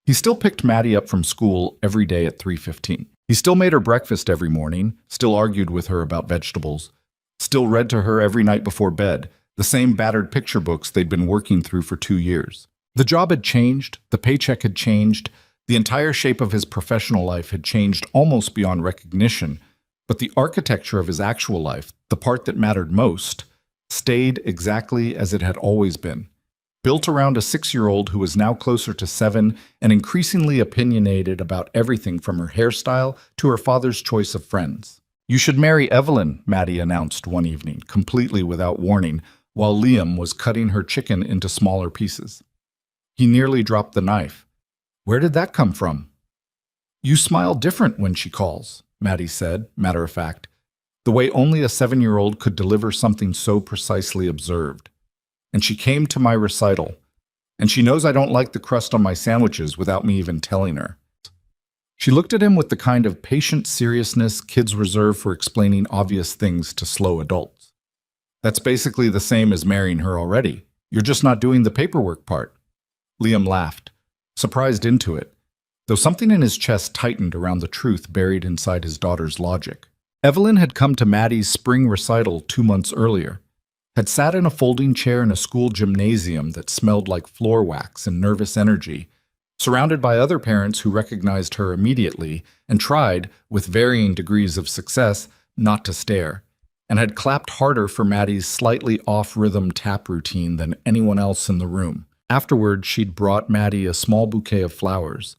He still picked Maddie up from school every day at 3:15. He still made her breakfast every morning, still argued with her about vegetables, still read to her every night before bed, the same battered picture books they'd been working through for 2 years. The job had changed, the paycheck had changed, the entire shape of his professional life had changed almost beyond recognition, but the architecture of his actual life, the part that mattered most, stayed exactly as it had always been, built around a 6-year-old who was now closer to 7 and increasingly opinionated about everything from her hairstyle to her father's choice of friends. "You should marry Evelyn," Maddie announced one evening, completely without warning, while Liam was cutting her chicken into smaller pieces. He nearly dropped the knife. "Where did that come from?" "You smile different when she calls," Maddie said, matter of fact, the way only a 7-year-old could deliver something so precisely observed. "And she came to my recital. And she knows I don't like the crust on my sandwiches without me even telling her." She looked at him with the kind of patient seriousness kids reserve for explaining obvious things to slow adults. "That's basically the same as marrying her already. You're just not doing the paperwork part." Liam laughed, surprised into it, though something in his chest tightened around the truth buried inside his daughter's logic. Evelyn had come to Maddie's spring recital 2 months earlier, had sat in a folding chair in a school gymnasium that smelled like floor wax and nervous energy, surrounded by other parents who recognized her immediately and tried, with varying degrees of success, not to stare, and had clapped harder for Maddie's slightly off-rhythm tap routine than anyone else in the room. Afterward, she'd brought Maddie a small bouquet of flowers,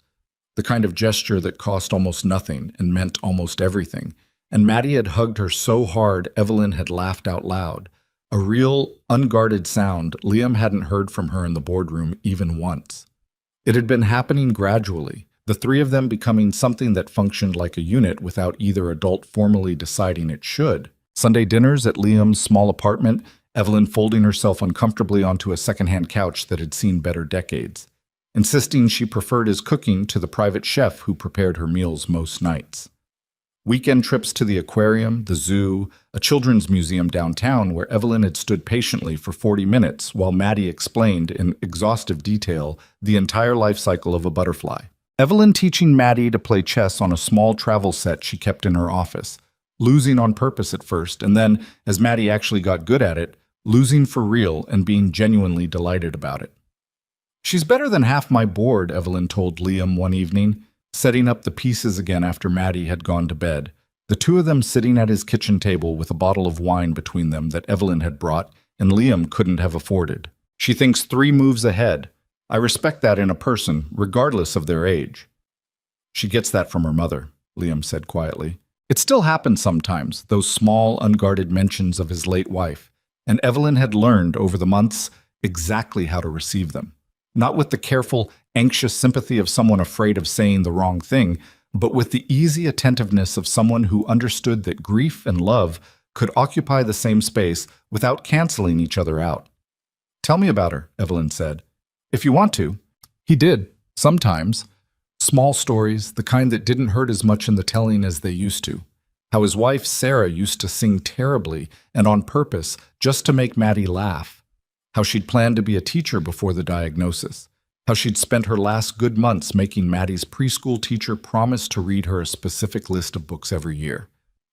the kind of gesture that cost almost nothing and meant almost everything, and Maddie had hugged her so hard Evelyn had laughed out loud. A real, unguarded sound Liam hadn't heard from her in the boardroom even once. It had been happening gradually, the three of them becoming something that functioned like a unit without either adult formally deciding it should. Sunday dinners at Liam's small apartment, Evelyn folding herself uncomfortably onto a secondhand couch that had seen better decades, insisting she preferred his cooking to the private chef who prepared her meals most nights. Weekend trips to the aquarium, the zoo, a children's museum downtown where Evelyn had stood patiently for 40 minutes while Maddie explained in exhaustive detail the entire life cycle of a butterfly. Evelyn teaching Maddie to play chess on a small travel set she kept in her office, losing on purpose at first, and then, as Maddie actually got good at it, losing for real and being genuinely delighted about it. "She's better than half my board," Evelyn told Liam one evening, setting up the pieces again after Maddie had gone to bed, the two of them sitting at his kitchen table with a bottle of wine between them that Evelyn had brought and Liam couldn't have afforded. "She thinks 3 moves ahead. I respect that in a person, regardless of their age." "She gets that from her mother," Liam said quietly. It still happened sometimes, those small, unguarded mentions of his late wife, and Evelyn had learned over the months exactly how to receive them. Not with the careful, anxious sympathy of someone afraid of saying the wrong thing, but with the easy attentiveness of someone who understood that grief and love could occupy the same space without canceling each other out. "Tell me about her," Evelyn said. "If you want to." He did, sometimes. Small stories, the kind that didn't hurt as much in the telling as they used to. How his wife, Sarah, used to sing terribly and on purpose just to make Maddie laugh. How she'd planned to be a teacher before the diagnosis. How she'd spent her last good months making Maddie's preschool teacher promise to read her a specific list of books every year.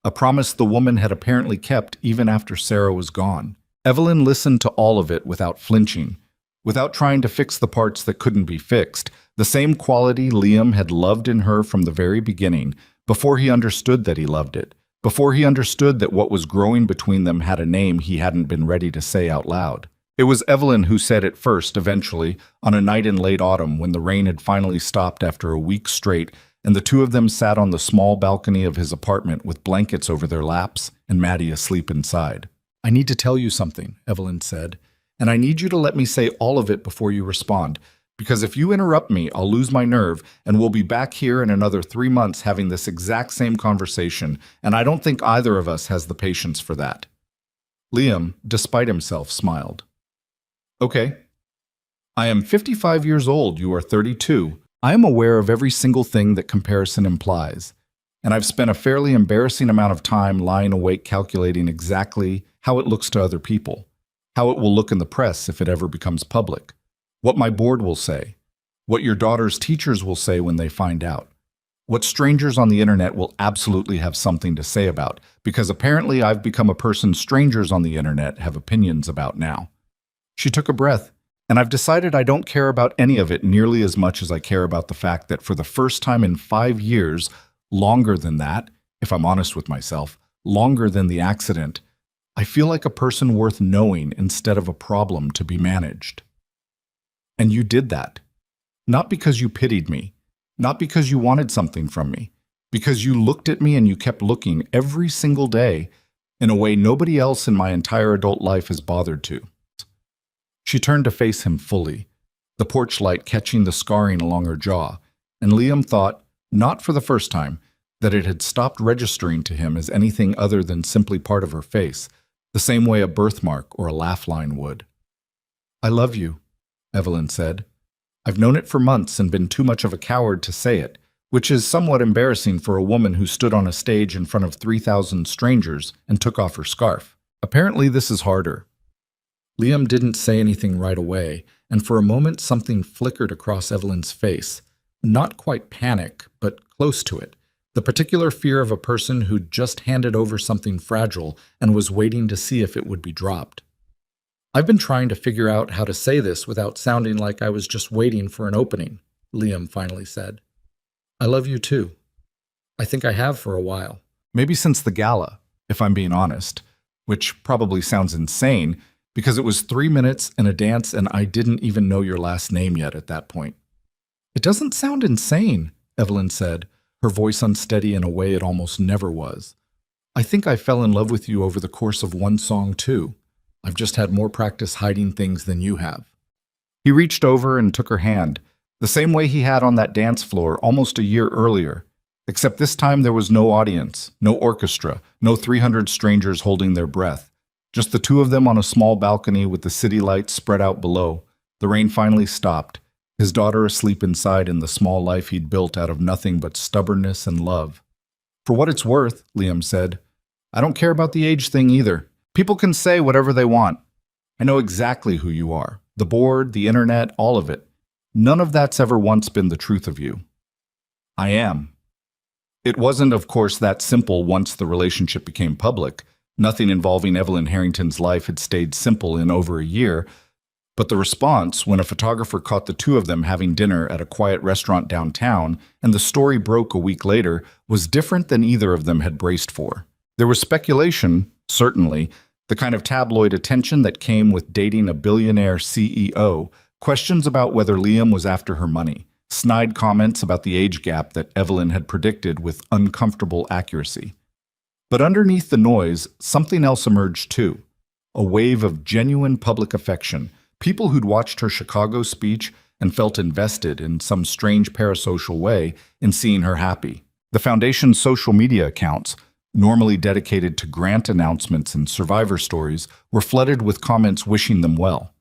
A promise the woman had apparently kept even after Sarah was gone. Evelyn listened to all of it without flinching, without trying to fix the parts that couldn't be fixed, the same quality Liam had loved in her from the very beginning, before he understood that he loved it, before he understood that what was growing between them had a name he hadn't been ready to say out loud. It was Evelyn who said it first, eventually, on a night in late autumn when the rain had finally stopped after a week straight and the two of them sat on the small balcony of his apartment with blankets over their laps and Maddie asleep inside. "I need to tell you something," Evelyn said, "and I need you to let me say all of it before you respond, because if you interrupt me, I'll lose my nerve and we'll be back here in another 3 months having this exact same conversation, and I don't think either of us has the patience for that." Liam, despite himself, smiled. "Okay. I am 55 years old, you are 32. I am aware of every single thing that comparison implies, and I've spent a fairly embarrassing amount of time lying awake calculating exactly how it looks to other people, how it will look in the press if it ever becomes public, what my board will say, what your daughter's teachers will say when they find out, what strangers on the internet will absolutely have something to say about, because apparently I've become a person strangers on the internet have opinions about now." She took a breath. "And I've decided I don't care about any of it nearly as much as I care about the fact that for the first time in 5 years, longer than that, if I'm honest with myself, longer than the accident, I feel like a person worth knowing instead of a problem to be managed. And you did that. Not because you pitied me, not because you wanted something from me, because you looked at me and you kept looking every single day in a way nobody else in my entire adult life has bothered to." She turned to face him fully, the porch light catching the scarring along her jaw, and Liam thought, not for the first time, that it had stopped registering to him as anything other than simply part of her face, the same way a birthmark or a laugh line would. "I love you," Evelyn said. "I've known it for months and been too much of a coward to say it, which is somewhat embarrassing for a woman who stood on a stage in front of 3,000 strangers and took off her scarf. Apparently this is harder." Liam didn't say anything right away, and for a moment something flickered across Evelyn's face. Not quite panic, but close to it. The particular fear of a person who'd just handed over something fragile and was waiting to see if it would be dropped. "I've been trying to figure out how to say this without sounding like I was just waiting for an opening," Liam finally said. "I love you too. I think I have for a while. Maybe since the gala, if I'm being honest, which probably sounds insane, because it was 3 minutes and a dance and I didn't even know your last name yet at that point." "It doesn't sound insane," Evelyn said, her voice unsteady in a way it almost never was. I think I fell in love with you over the course of one song, too. I've just had more practice hiding things than you have. He reached over and took her hand, the same way he had on that dance floor almost a year earlier, except this time there was no audience, no orchestra, no 300 strangers holding their breath, just the two of them on a small balcony with the city lights spread out below. The rain finally stopped, his daughter asleep inside in the small life he'd built out of nothing but stubbornness and love. For what it's worth, Liam said, I don't care about the age thing either. People can say whatever they want. I know exactly who you are. The board, the internet, all of it. None of that's ever once been the truth of you. I am. It wasn't, of course, that simple once the relationship became public. Nothing involving Evelyn Harrington's life had stayed simple in over a year, but the response, when a photographer caught the two of them having dinner at a quiet restaurant downtown, and the story broke a week later, was different than either of them had braced for. There was speculation, certainly, the kind of tabloid attention that came with dating a billionaire CEO, questions about whether Liam was after her money, snide comments about the age gap that Evelyn had predicted with uncomfortable accuracy. But underneath the noise, something else emerged too, a wave of genuine public affection, people who'd watched her Chicago speech and felt invested in some strange parasocial way in seeing her happy. The foundation's social media accounts, normally dedicated to grant announcements and survivor stories, were flooded with comments wishing them well.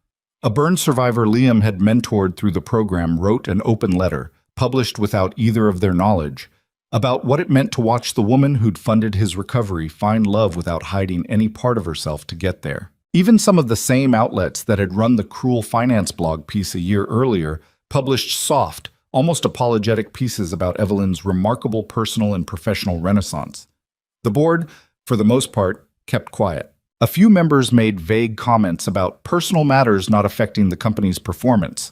A burn survivor Liam had mentored through the program wrote an open letter, published without either of their knowledge, about what it meant to watch the woman who'd funded his recovery find love without hiding any part of herself to get there. Even some of the same outlets that had run the cruel finance blog piece a year earlier published soft, almost apologetic pieces about Evelyn's remarkable personal and professional renaissance. The board, for the most part, kept quiet. A few members made vague comments about personal matters not affecting the company's performance,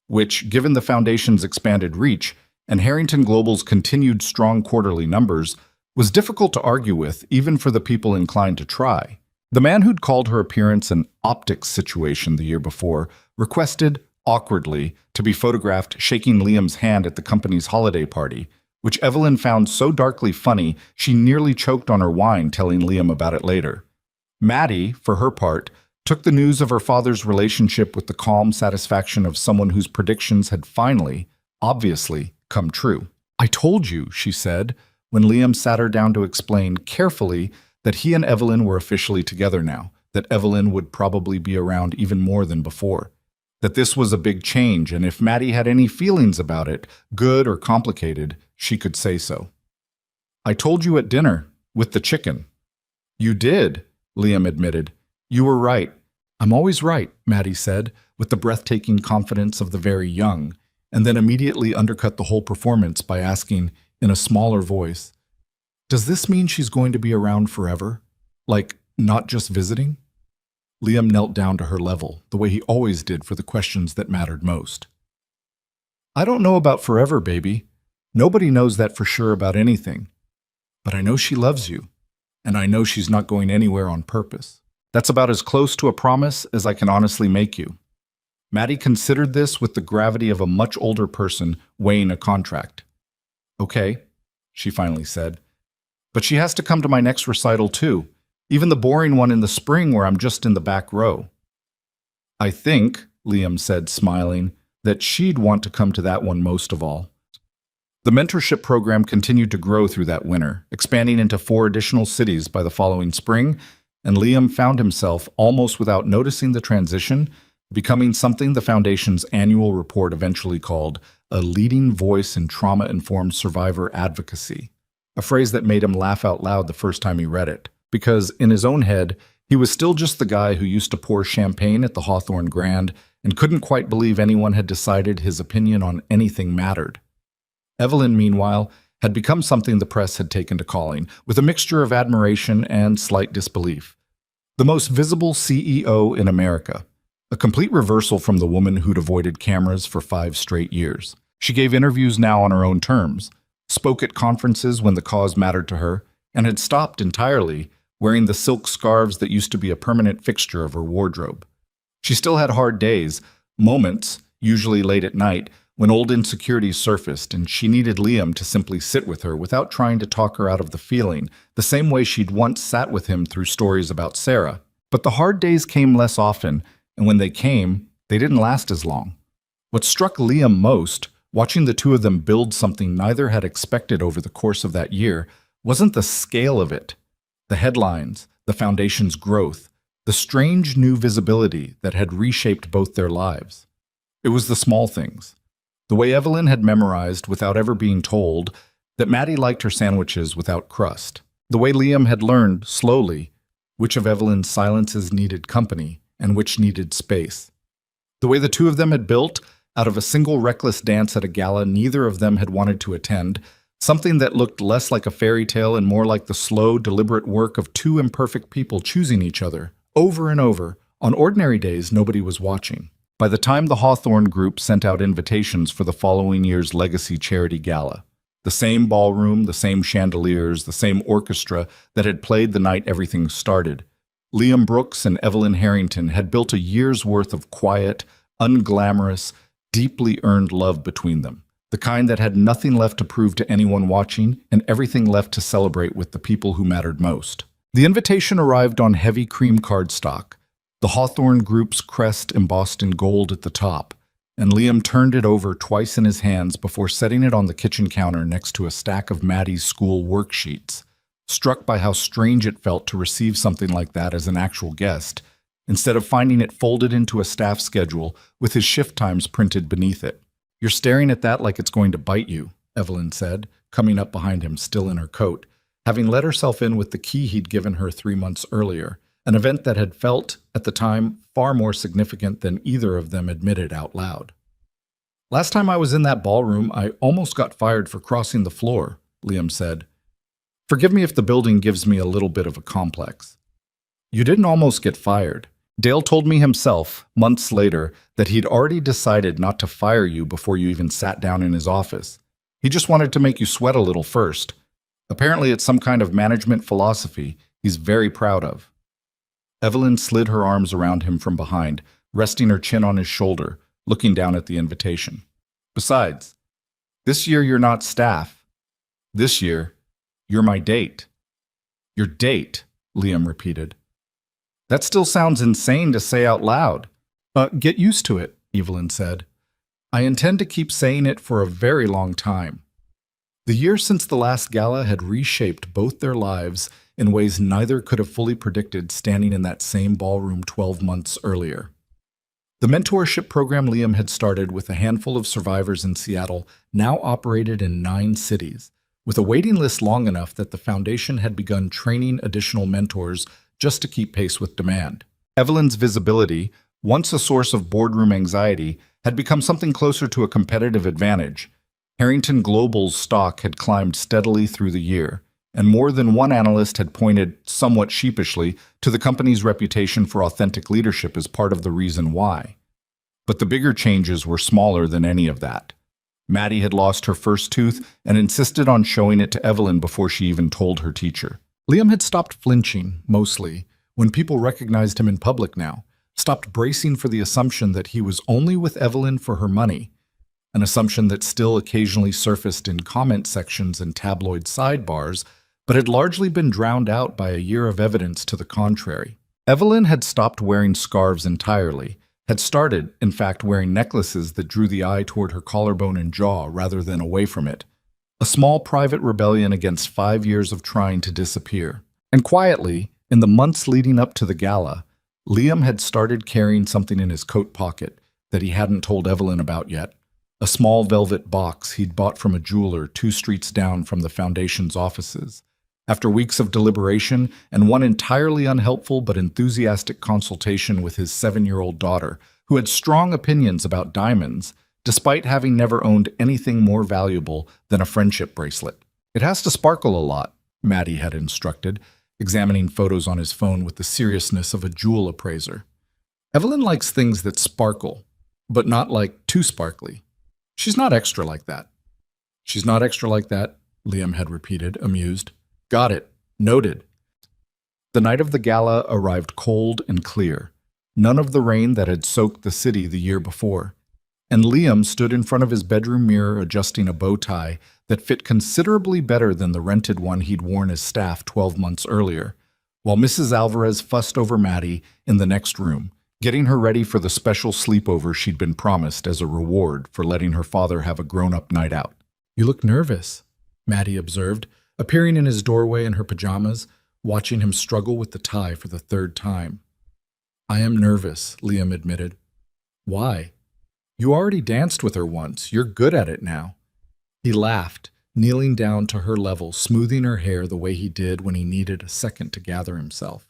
which, given the foundation's expanded reach and Harrington Global's continued strong quarterly numbers, was difficult to argue with even for the people inclined to try. The man who'd called her appearance an optics situation the year before requested, awkwardly, to be photographed shaking Liam's hand at the company's holiday party, which Evelyn found so darkly funny she nearly choked on her wine telling Liam about it later. Maddie, for her part, took the news of her father's relationship with the calm satisfaction of someone whose predictions had finally, obviously, come true. I told you, she said, when Liam sat her down to explain carefully that he and Evelyn were officially together now, that Evelyn would probably be around even more than before, that this was a big change, and if Maddie had any feelings about it, good or complicated, she could say so. I told you at dinner, with the chicken. You did, Liam admitted. You were right. I'm always right, Maddie said, with the breathtaking confidence of the very young, and then immediately undercut the whole performance by asking, in a smaller voice, does this mean she's going to be around forever? Like, not just visiting? Liam knelt down to her level, the way he always did for the questions that mattered most. I don't know about forever, baby. Nobody knows that for sure about anything. But I know she loves you, and I know she's not going anywhere on purpose. That's about as close to a promise as I can honestly make you. Maddie considered this with the gravity of a much older person weighing a contract. Okay, she finally said. But she has to come to my next recital too, even the boring one in the spring where I'm just in the back row. I think, Liam said, smiling, that she'd want to come to that one most of all. The mentorship program continued to grow through that winter, expanding into 4 additional cities by the following spring, and Liam found himself, almost without noticing the transition, becoming something the Foundation's annual report eventually called a leading voice in trauma-informed survivor advocacy, a phrase that made him laugh out loud the first time he read it, because, in his own head, he was still just the guy who used to pour champagne at the Hawthorne Grand and couldn't quite believe anyone had decided his opinion on anything mattered. Evelyn, meanwhile, had become something the press had taken to calling, with a mixture of admiration and slight disbelief. The most visible CEO in America, a complete reversal from the woman who'd avoided cameras for 5 straight years. She gave interviews now on her own terms, spoke at conferences when the cause mattered to her, and had stopped entirely wearing the silk scarves that used to be a permanent fixture of her wardrobe. She still had hard days, moments, usually late at night, when old insecurities surfaced and she needed Liam to simply sit with her without trying to talk her out of the feeling, the same way she'd once sat with him through stories about Sarah. But the hard days came less often, and when they came, they didn't last as long. What struck Liam most, watching the two of them build something neither had expected over the course of that year, wasn't the scale of it. The headlines, the foundation's growth, the strange new visibility that had reshaped both their lives. It was the small things. The way Evelyn had memorized, without ever being told, that Maddie liked her sandwiches without crust. The way Liam had learned, slowly, which of Evelyn's silences needed company and which needed space. The way the two of them had built, out of a single reckless dance at a gala neither of them had wanted to attend, something that looked less like a fairy tale and more like the slow, deliberate work of two imperfect people choosing each other, over and over. On ordinary days, nobody was watching. By the time the Hawthorne group sent out invitations for the following year's Legacy Charity Gala, the same ballroom, the same chandeliers, the same orchestra that had played the night everything started, Liam Brooks and Evelyn Harrington had built a year's worth of quiet, unglamorous, deeply earned love between them, the kind that had nothing left to prove to anyone watching and everything left to celebrate with the people who mattered most. The invitation arrived on heavy cream cardstock, the Hawthorne Group's crest embossed in gold at the top, and Liam turned it over twice in his hands before setting it on the kitchen counter next to a stack of Maddie's school worksheets, struck by how strange it felt to receive something like that as an actual guest, instead of finding it folded into a staff schedule with his shift times printed beneath it. "You're staring at that like it's going to bite you," Evelyn said, coming up behind him still in her coat, having let herself in with the key he'd given her 3 months earlier, an event that had felt, at the time, far more significant than either of them admitted out loud. "Last time I was in that ballroom, I almost got fired for crossing the floor," Liam said. "Forgive me if the building gives me a little bit of a complex." "You didn't almost get fired. Dale told me himself, months later, that he'd already decided not to fire you before you even sat down in his office. He just wanted to make you sweat a little first. Apparently it's some kind of management philosophy he's very proud of." Evelyn slid her arms around him from behind, resting her chin on his shoulder, looking down at the invitation. "Besides, this year you're not staff. This year, you're my date." "Your date," Liam repeated. "That still sounds insane to say out loud." Get used to it," Evelyn said. "I intend to keep saying it for a very long time." The year since the last gala had reshaped both their lives in ways neither could have fully predicted standing in that same ballroom 12 months earlier. The mentorship program Liam had started with a handful of survivors in Seattle now operated in 9 cities, with a waiting list long enough that the foundation had begun training additional mentors just to keep pace with demand. Evelyn's visibility, once a source of boardroom anxiety, had become something closer to a competitive advantage. Harrington Global's stock had climbed steadily through the year, and more than one analyst had pointed, somewhat sheepishly, to the company's reputation for authentic leadership as part of the reason why. But the bigger changes were smaller than any of that. Maddie had lost her first tooth and insisted on showing it to Evelyn before she even told her teacher. Liam had stopped flinching, mostly, when people recognized him in public now, stopped bracing for the assumption that he was only with Evelyn for her money, an assumption that still occasionally surfaced in comment sections and tabloid sidebars, but had largely been drowned out by a year of evidence to the contrary. Evelyn had stopped wearing scarves entirely, had started, in fact, wearing necklaces that drew the eye toward her collarbone and jaw rather than away from it. A small private rebellion against 5 years of trying to disappear. And quietly, in the months leading up to the gala, Liam had started carrying something in his coat pocket that he hadn't told Evelyn about yet. A small velvet box he'd bought from a jeweler 2 streets down from the foundation's offices. After weeks of deliberation and one entirely unhelpful but enthusiastic consultation with his 7-year-old daughter, who had strong opinions about diamonds, despite having never owned anything more valuable than a friendship bracelet. "It has to sparkle a lot," Maddie had instructed, examining photos on his phone with the seriousness of a jewel appraiser. "Evelyn likes things that sparkle, but not like too sparkly. She's not extra like that." "She's not extra like that," Liam had repeated, amused. "Got it. Noted." The night of the gala arrived cold and clear. None of the rain that had soaked the city the year before. and Liam stood in front of his bedroom mirror adjusting a bow tie that fit considerably better than the rented one he'd worn as staff 12 months earlier, while Mrs. Alvarez fussed over Maddie in the next room, getting her ready for the special sleepover she'd been promised as a reward for letting her father have a grown-up night out. "You look nervous," Maddie observed, appearing in his doorway in her pajamas, watching him struggle with the tie for the third time. "I am nervous," Liam admitted. "Why?" "You already danced with her once. You're good at it now." He laughed, kneeling down to her level, smoothing her hair the way he did when he needed a second to gather himself.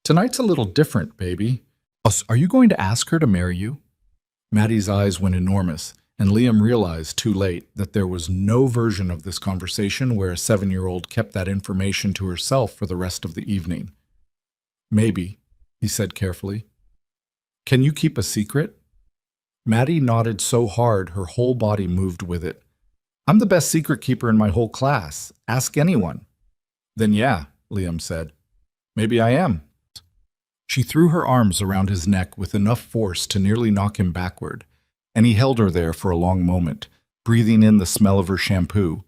"Tonight's a little different, baby. Are you going to ask her to marry you?" Maddie's eyes went enormous, and Liam realized too late that there was no version of this conversation where a 7-year-old kept that information to herself for the rest of the evening. "Maybe," he said carefully. "Can you keep a secret?" Maddie nodded so hard her whole body moved with it. "I'm the best secret keeper in my whole class. Ask anyone." "Then yeah," Liam said. "Maybe I am." She threw her arms around his neck with enough force to nearly knock him backward, and he held her there for a long moment, breathing in the smell of her shampoo,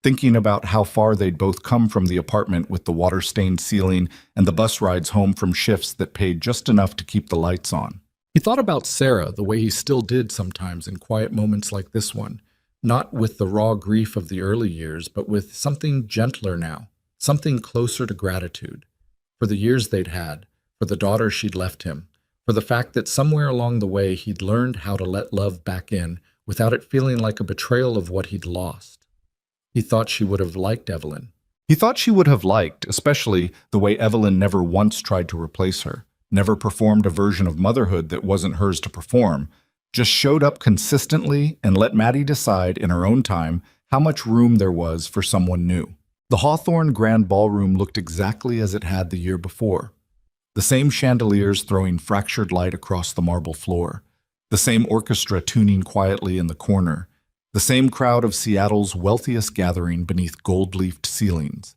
thinking about how far they'd both come from the apartment with the water-stained ceiling and the bus rides home from shifts that paid just enough to keep the lights on. He thought about Sarah the way he still did sometimes in quiet moments like this one, not with the raw grief of the early years, but with something gentler now, something closer to gratitude, for the years they'd had, for the daughter she'd left him, for the fact that somewhere along the way he'd learned how to let love back in without it feeling like a betrayal of what he'd lost. He thought she would have liked Evelyn. He thought she would have liked, especially the way Evelyn never once tried to replace her, never performed a version of motherhood that wasn't hers to perform, just showed up consistently and let Maddie decide in her own time how much room there was for someone new. The Hawthorne Grand Ballroom looked exactly as it had the year before. The same chandeliers throwing fractured light across the marble floor, the same orchestra tuning quietly in the corner, the same crowd of Seattle's wealthiest gathering beneath gold-leafed ceilings.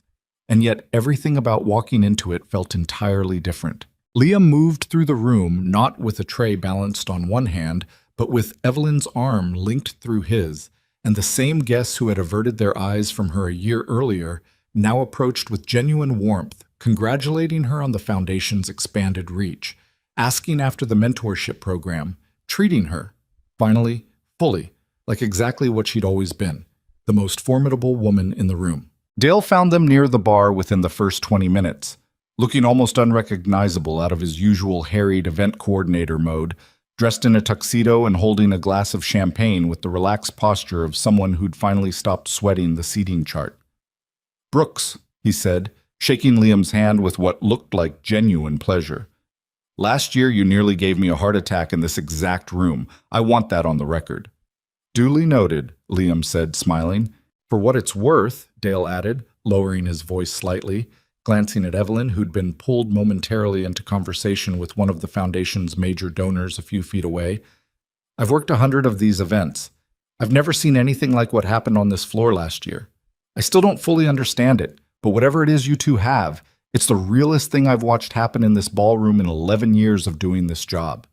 And yet everything about walking into it felt entirely different. Liam moved through the room not with a tray balanced on one hand, but with Evelyn's arm linked through his, and the same guests who had averted their eyes from her a year earlier now approached with genuine warmth, congratulating her on the Foundation's expanded reach, asking after the mentorship program, treating her, finally, fully, like exactly what she'd always been, the most formidable woman in the room. Dale found them near the bar within the first 20 minutes, looking almost unrecognizable out of his usual harried event coordinator mode, dressed in a tuxedo and holding a glass of champagne with the relaxed posture of someone who'd finally stopped sweating the seating chart. "Brooks," he said, shaking Liam's hand with what looked like genuine pleasure. "Last year you nearly gave me a heart attack in this exact room. I want that on the record." "Duly noted," Liam said, smiling. "For what it's worth," Dale added, lowering his voice slightly, glancing at Evelyn, who'd been pulled momentarily into conversation with one of the Foundation's major donors a few feet away. "I've worked 100 of these events. I've never seen anything like what happened on this floor last year. I still don't fully understand it, but whatever it is you two have, it's the realest thing I've watched happen in this ballroom in 11 years of doing this job."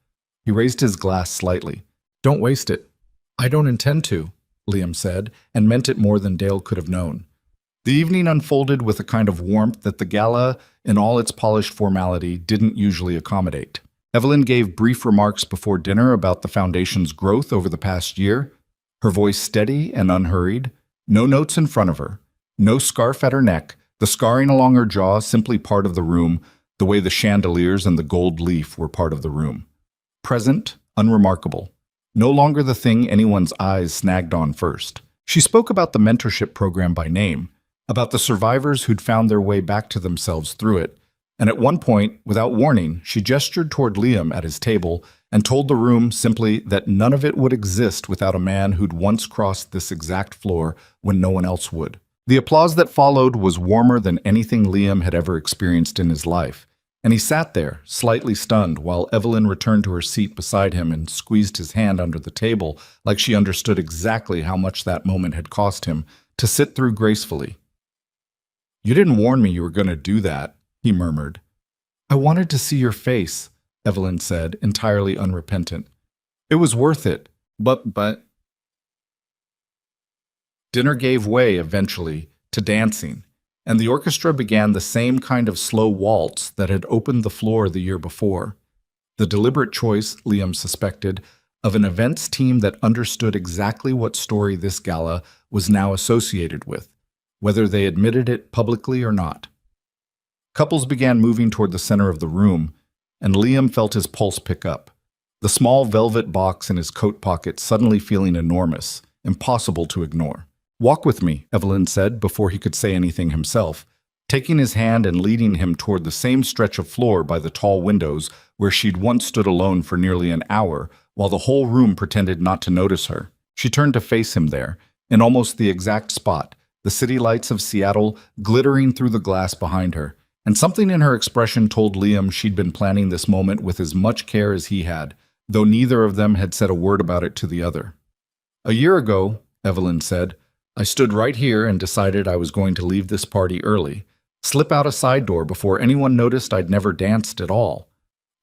He raised his glass slightly. "Don't waste it." "I don't intend to," Liam said, and meant it more than Dale could have known. The evening unfolded with a kind of warmth that the gala, in all its polished formality, didn't usually accommodate. Evelyn gave brief remarks before dinner about the Foundation's growth over the past year, her voice steady and unhurried, no notes in front of her, no scarf at her neck, the scarring along her jaw simply part of the room, the way the chandeliers and the gold leaf were part of the room. Present, unremarkable, no longer the thing anyone's eyes snagged on first. She spoke about the mentorship program by name, about the survivors who'd found their way back to themselves through it, and at one point, without warning, she gestured toward Liam at his table and told the room simply that none of it would exist without a man who'd once crossed this exact floor when no one else would. The applause that followed was warmer than anything Liam had ever experienced in his life, and he sat there, slightly stunned, while Evelyn returned to her seat beside him and squeezed his hand under the table like she understood exactly how much that moment had cost him to sit through gracefully. "You didn't warn me you were going to do that," he murmured. "I wanted to see your face," Evelyn said, entirely unrepentant. "It was worth it," But dinner gave way eventually to dancing, and the orchestra began the same kind of slow waltz that had opened the floor the year before. The deliberate choice, Liam suspected, of an events team that understood exactly what story this gala was now associated with, whether they admitted it publicly or not. Couples began moving toward the center of the room, and Liam felt his pulse pick up, the small velvet box in his coat pocket suddenly feeling enormous, impossible to ignore. "Walk with me," Evelyn said before he could say anything himself, taking his hand and leading him toward the same stretch of floor by the tall windows where she'd once stood alone for nearly an hour while the whole room pretended not to notice her. She turned to face him there, in almost the exact spot, the city lights of Seattle glittering through the glass behind her, and something in her expression told Liam she'd been planning this moment with as much care as he had, though neither of them had said a word about it to the other. "A year ago," Evelyn said, "I stood right here and decided I was going to leave this party early, slip out a side door before anyone noticed I'd never danced at all.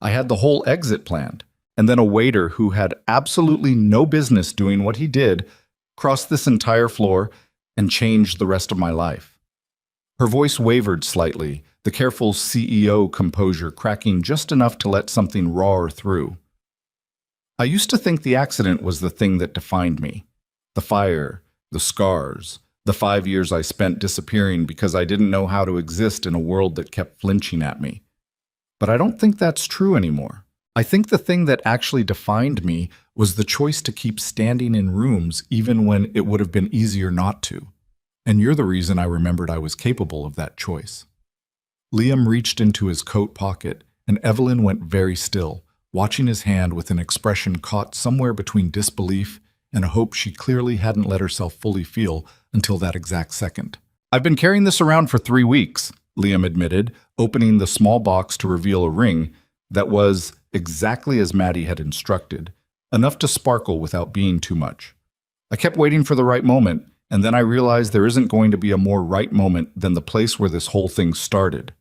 I had the whole exit planned, and then a waiter who had absolutely no business doing what he did crossed this entire floor and changed the rest of my life." Her voice wavered slightly, the careful CEO composure cracking just enough to let something roar through. "I used to think the accident was the thing that defined me. The fire, the scars, the 5 years I spent disappearing because I didn't know how to exist in a world that kept flinching at me. But I don't think that's true anymore. I think the thing that actually defined me was the choice to keep standing in rooms even when it would have been easier not to. And you're the reason I remembered I was capable of that choice." Liam reached into his coat pocket, and Evelyn went very still, watching his hand with an expression caught somewhere between disbelief and a hope she clearly hadn't let herself fully feel until that exact second. "I've been carrying this around for 3 weeks, Liam admitted, opening the small box to reveal a ring that was exactly as Maddie had instructed, enough to sparkle without being too much. "I kept waiting for the right moment, and then I realized there isn't going to be a more right moment than the place where this whole thing started."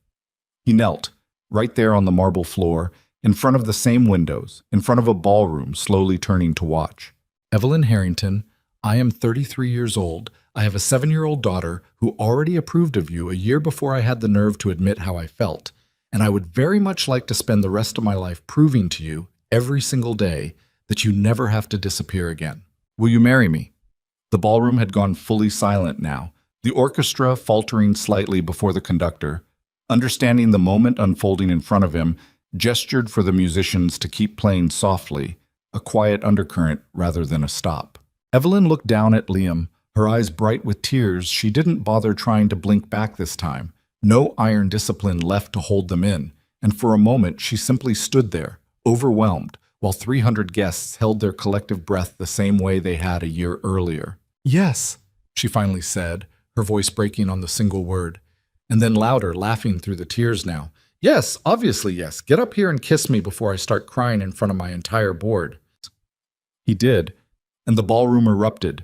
He knelt, right there on the marble floor, in front of the same windows, in front of a ballroom, slowly turning to watch. "Evelyn Harrington, I am 33 years old. I have a 7-year-old daughter who already approved of you a year before I had the nerve to admit how I felt, and I would very much like to spend the rest of my life proving to you, every single day, that you never have to disappear again. Will you marry me?" The ballroom had gone fully silent now, the orchestra faltering slightly before the conductor, understanding the moment unfolding in front of him, gestured for the musicians to keep playing softly, a quiet undercurrent rather than a stop. Evelyn looked down at Liam, her eyes bright with tears. She didn't bother trying to blink back this time, no iron discipline left to hold them in, and for a moment she simply stood there, overwhelmed, while 300 guests held their collective breath the same way they had a year earlier. "Yes," she finally said, her voice breaking on the single word, and then louder, laughing through the tears now. "Yes, obviously yes. Get up here and kiss me before I start crying in front of my entire board." He did, and the ballroom erupted.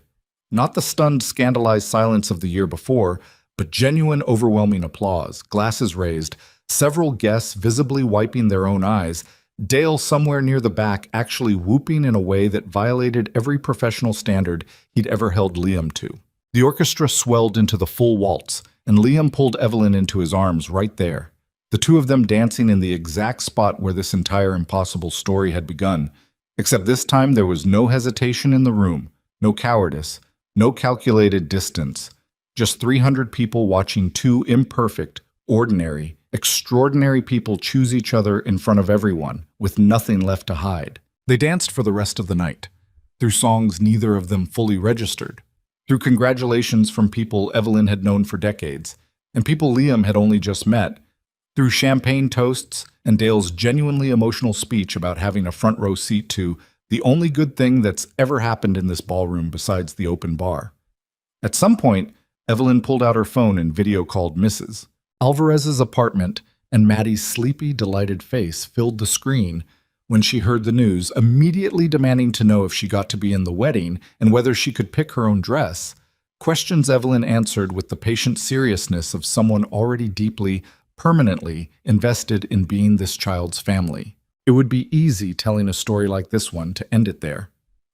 Not the stunned, scandalized silence of the year before, but genuine, overwhelming applause, glasses raised, several guests visibly wiping their own eyes, Dale somewhere near the back actually whooping in a way that violated every professional standard he'd ever held Liam to. The orchestra swelled into the full waltz, and Liam pulled Evelyn into his arms right there, the two of them dancing in the exact spot where this entire impossible story had begun, except this time there was no hesitation in the room, no cowardice, no calculated distance, just 300 people watching two imperfect, ordinary, extraordinary people choose each other in front of everyone, with nothing left to hide. They danced for the rest of the night, through songs neither of them fully registered, through congratulations from people Evelyn had known for decades, and people Liam had only just met, through champagne toasts and Dale's genuinely emotional speech about having a front row seat to the only good thing that's ever happened in this ballroom besides the open bar. At some point, Evelyn pulled out her phone and video called Mrs. Alvarez's apartment, and Maddie's sleepy, delighted face filled the screen when she heard the news, immediately demanding to know if she got to be in the wedding and whether she could pick her own dress. Questions Evelyn answered with the patient seriousness of someone already deeply, permanently invested in being this child's family. It would be easy telling a story like this one to end it there.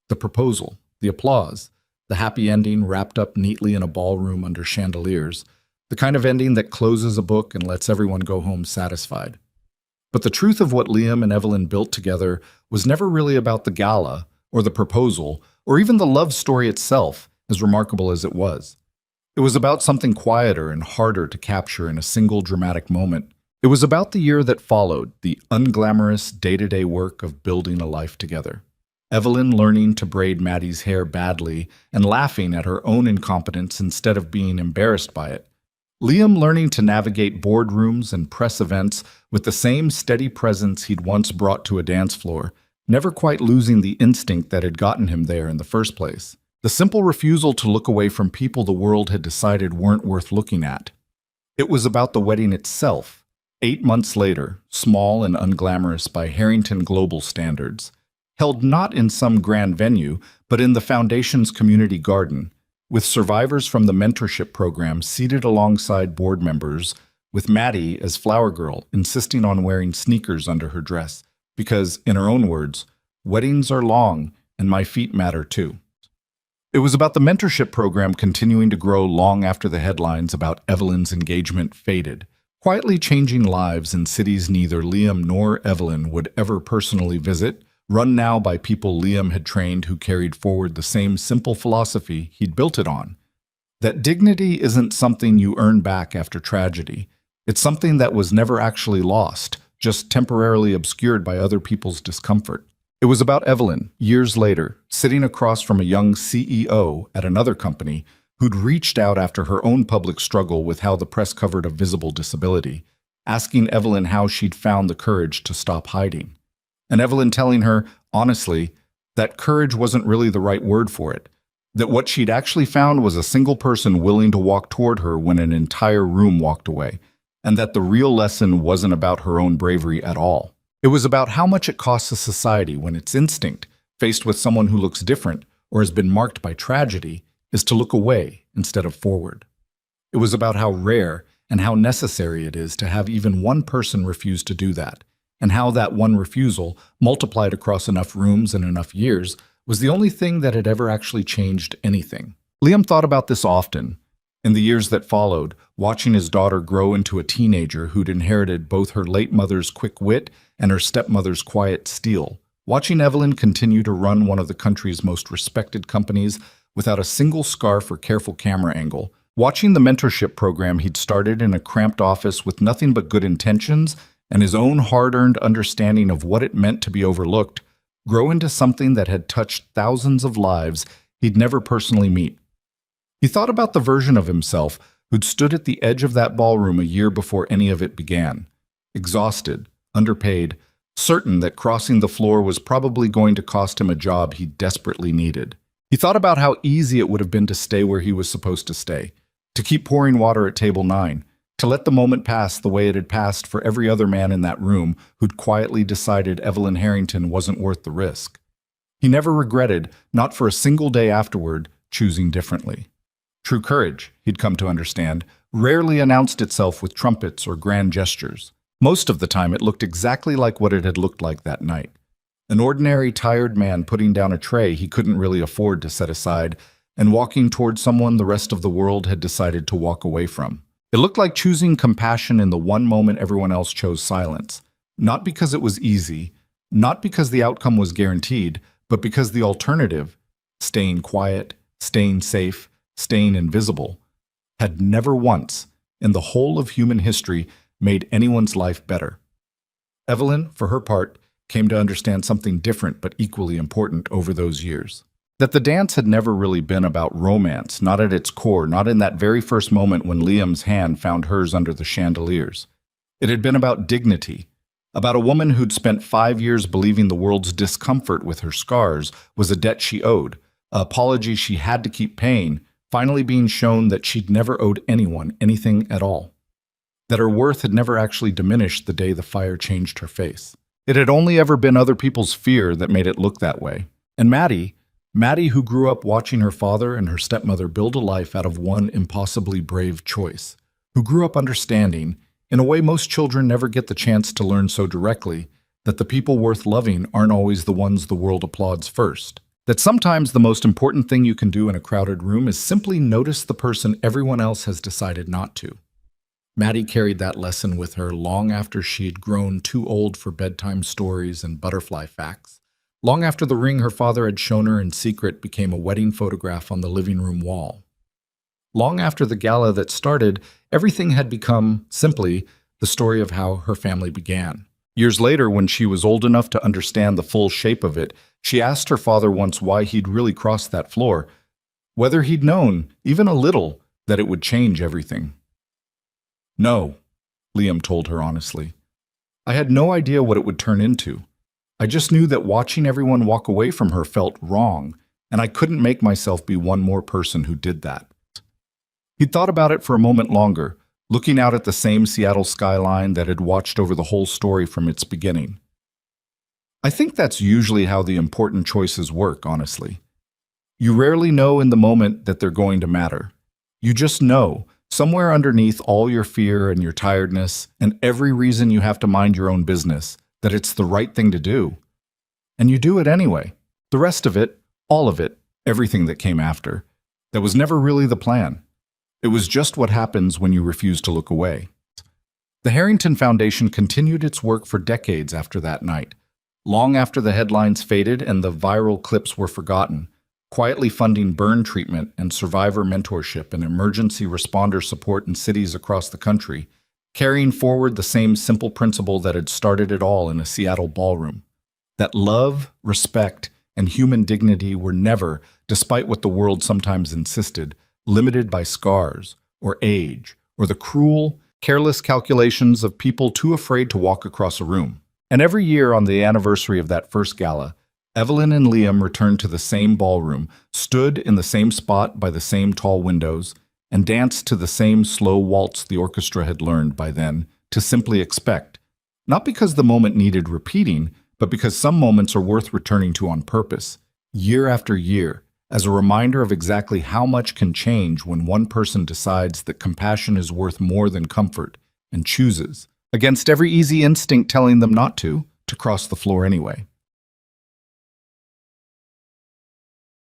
The proposal, the applause, the happy ending wrapped up neatly in a ballroom under chandeliers, the kind of ending that closes a book and lets everyone go home satisfied. But the truth of what Liam and Evelyn built together was never really about the gala, or the proposal, or even the love story itself, as remarkable as it was. It was about something quieter and harder to capture in a single dramatic moment. It was about the year that followed, the unglamorous day-to-day work of building a life together. Evelyn learning to braid Maddie's hair badly and laughing at her own incompetence instead of being embarrassed by it. Liam learning to navigate boardrooms and press events with the same steady presence he'd once brought to a dance floor, never quite losing the instinct that had gotten him there in the first place. The simple refusal to look away from people the world had decided weren't worth looking at. It was about the wedding itself. 8 months later, small and unglamorous by Harrington global standards, held not in some grand venue, but in the Foundation's community garden, with survivors from the mentorship program seated alongside board members, with Maddie as flower girl insisting on wearing sneakers under her dress, because, in her own words, weddings are long and my feet matter too. It was about the mentorship program continuing to grow long after the headlines about Evelyn's engagement faded, quietly changing lives in cities neither Liam nor Evelyn would ever personally visit, run now by people Liam had trained who carried forward the same simple philosophy he'd built it on. That dignity isn't something you earn back after tragedy. It's something that was never actually lost, just temporarily obscured by other people's discomfort. It was about Evelyn, years later, sitting across from a young CEO at another company who'd reached out after her own public struggle with how the press covered a visible disability, asking Evelyn how she'd found the courage to stop hiding. And Evelyn telling her, honestly, that courage wasn't really the right word for it, that what she'd actually found was a single person willing to walk toward her when an entire room walked away, and that the real lesson wasn't about her own bravery at all. It was about how much it costs a society when its instinct, faced with someone who looks different or has been marked by tragedy, is to look away instead of forward. It was about how rare and how necessary it is to have even one person refuse to do that, and how that one refusal, multiplied across enough rooms and enough years, was the only thing that had ever actually changed anything. Liam thought about this often. In the years that followed, watching his daughter grow into a teenager who'd inherited both her late mother's quick wit and her stepmother's quiet steel, watching Evelyn continue to run one of the country's most respected companies without a single scarf or careful camera angle, watching the mentorship program he'd started in a cramped office with nothing but good intentions and his own hard-earned understanding of what it meant to be overlooked, grow into something that had touched thousands of lives he'd never personally meet. He thought about the version of himself who'd stood at the edge of that ballroom a year before any of it began, exhausted, underpaid, certain that crossing the floor was probably going to cost him a job he desperately needed. He thought about how easy it would have been to stay where he was supposed to stay, to keep pouring water at table 9, to let the moment pass the way it had passed for every other man in that room who'd quietly decided Evelyn Harrington wasn't worth the risk. He never regretted, not for a single day afterward, choosing differently. True courage, he'd come to understand, rarely announced itself with trumpets or grand gestures. Most of the time it looked exactly like what it had looked like that night. An ordinary, tired man putting down a tray he couldn't really afford to set aside and walking toward someone the rest of the world had decided to walk away from. It looked like choosing compassion in the one moment everyone else chose silence, not because it was easy, not because the outcome was guaranteed, but because the alternative, staying quiet, staying safe, staying invisible, had never once, in the whole of human history, made anyone's life better. Evelyn, for her part, came to understand something different but equally important over those years. That the dance had never really been about romance, not at its core, not in that very first moment when Liam's hand found hers under the chandeliers. It had been about dignity, about a woman who'd spent 5 years believing the world's discomfort with her scars was a debt she owed, an apology she had to keep paying, finally being shown that she'd never owed anyone anything at all. That her worth had never actually diminished the day the fire changed her face. It had only ever been other people's fear that made it look that way. And Maddie, who grew up watching her father and her stepmother build a life out of one impossibly brave choice, who grew up understanding, in a way most children never get the chance to learn so directly, that the people worth loving aren't always the ones the world applauds first. That sometimes the most important thing you can do in a crowded room is simply notice the person everyone else has decided not to. Maddie carried that lesson with her long after she had grown too old for bedtime stories and butterfly facts, long after the ring her father had shown her in secret became a wedding photograph on the living room wall. Long after the gala that started, everything had become, simply, the story of how her family began. Years later, when she was old enough to understand the full shape of it, she asked her father once why he'd really crossed that floor, whether he'd known, even a little, that it would change everything. "No," Liam told her honestly. "I had no idea what it would turn into. I just knew that watching everyone walk away from her felt wrong, and I couldn't make myself be one more person who did that." He thought about it for a moment longer, looking out at the same Seattle skyline that had watched over the whole story from its beginning. I think that's usually how the important choices work, honestly. You rarely know in the moment that they're going to matter. You just know, somewhere underneath all your fear and your tiredness and every reason you have to mind your own business, that it's the right thing to do. And you do it anyway. The rest of it, all of it, everything that came after, that was never really the plan. It was just what happens when you refuse to look away. The Harrington Foundation continued its work for decades after that night, long after the headlines faded and the viral clips were forgotten, quietly funding burn treatment and survivor mentorship and emergency responder support in cities across the country, carrying forward the same simple principle that had started it all in a Seattle ballroom. That love, respect, and human dignity were never, despite what the world sometimes insisted, limited by scars, or age, or the cruel, careless calculations of people too afraid to walk across a room. And every year on the anniversary of that first gala, Evelyn and Liam returned to the same ballroom, stood in the same spot by the same tall windows, and danced to the same slow waltz the orchestra had learned by then to simply expect, not because the moment needed repeating, but because some moments are worth returning to on purpose, year after year, as a reminder of exactly how much can change when one person decides that compassion is worth more than comfort and chooses, against every easy instinct telling them not to cross the floor anyway.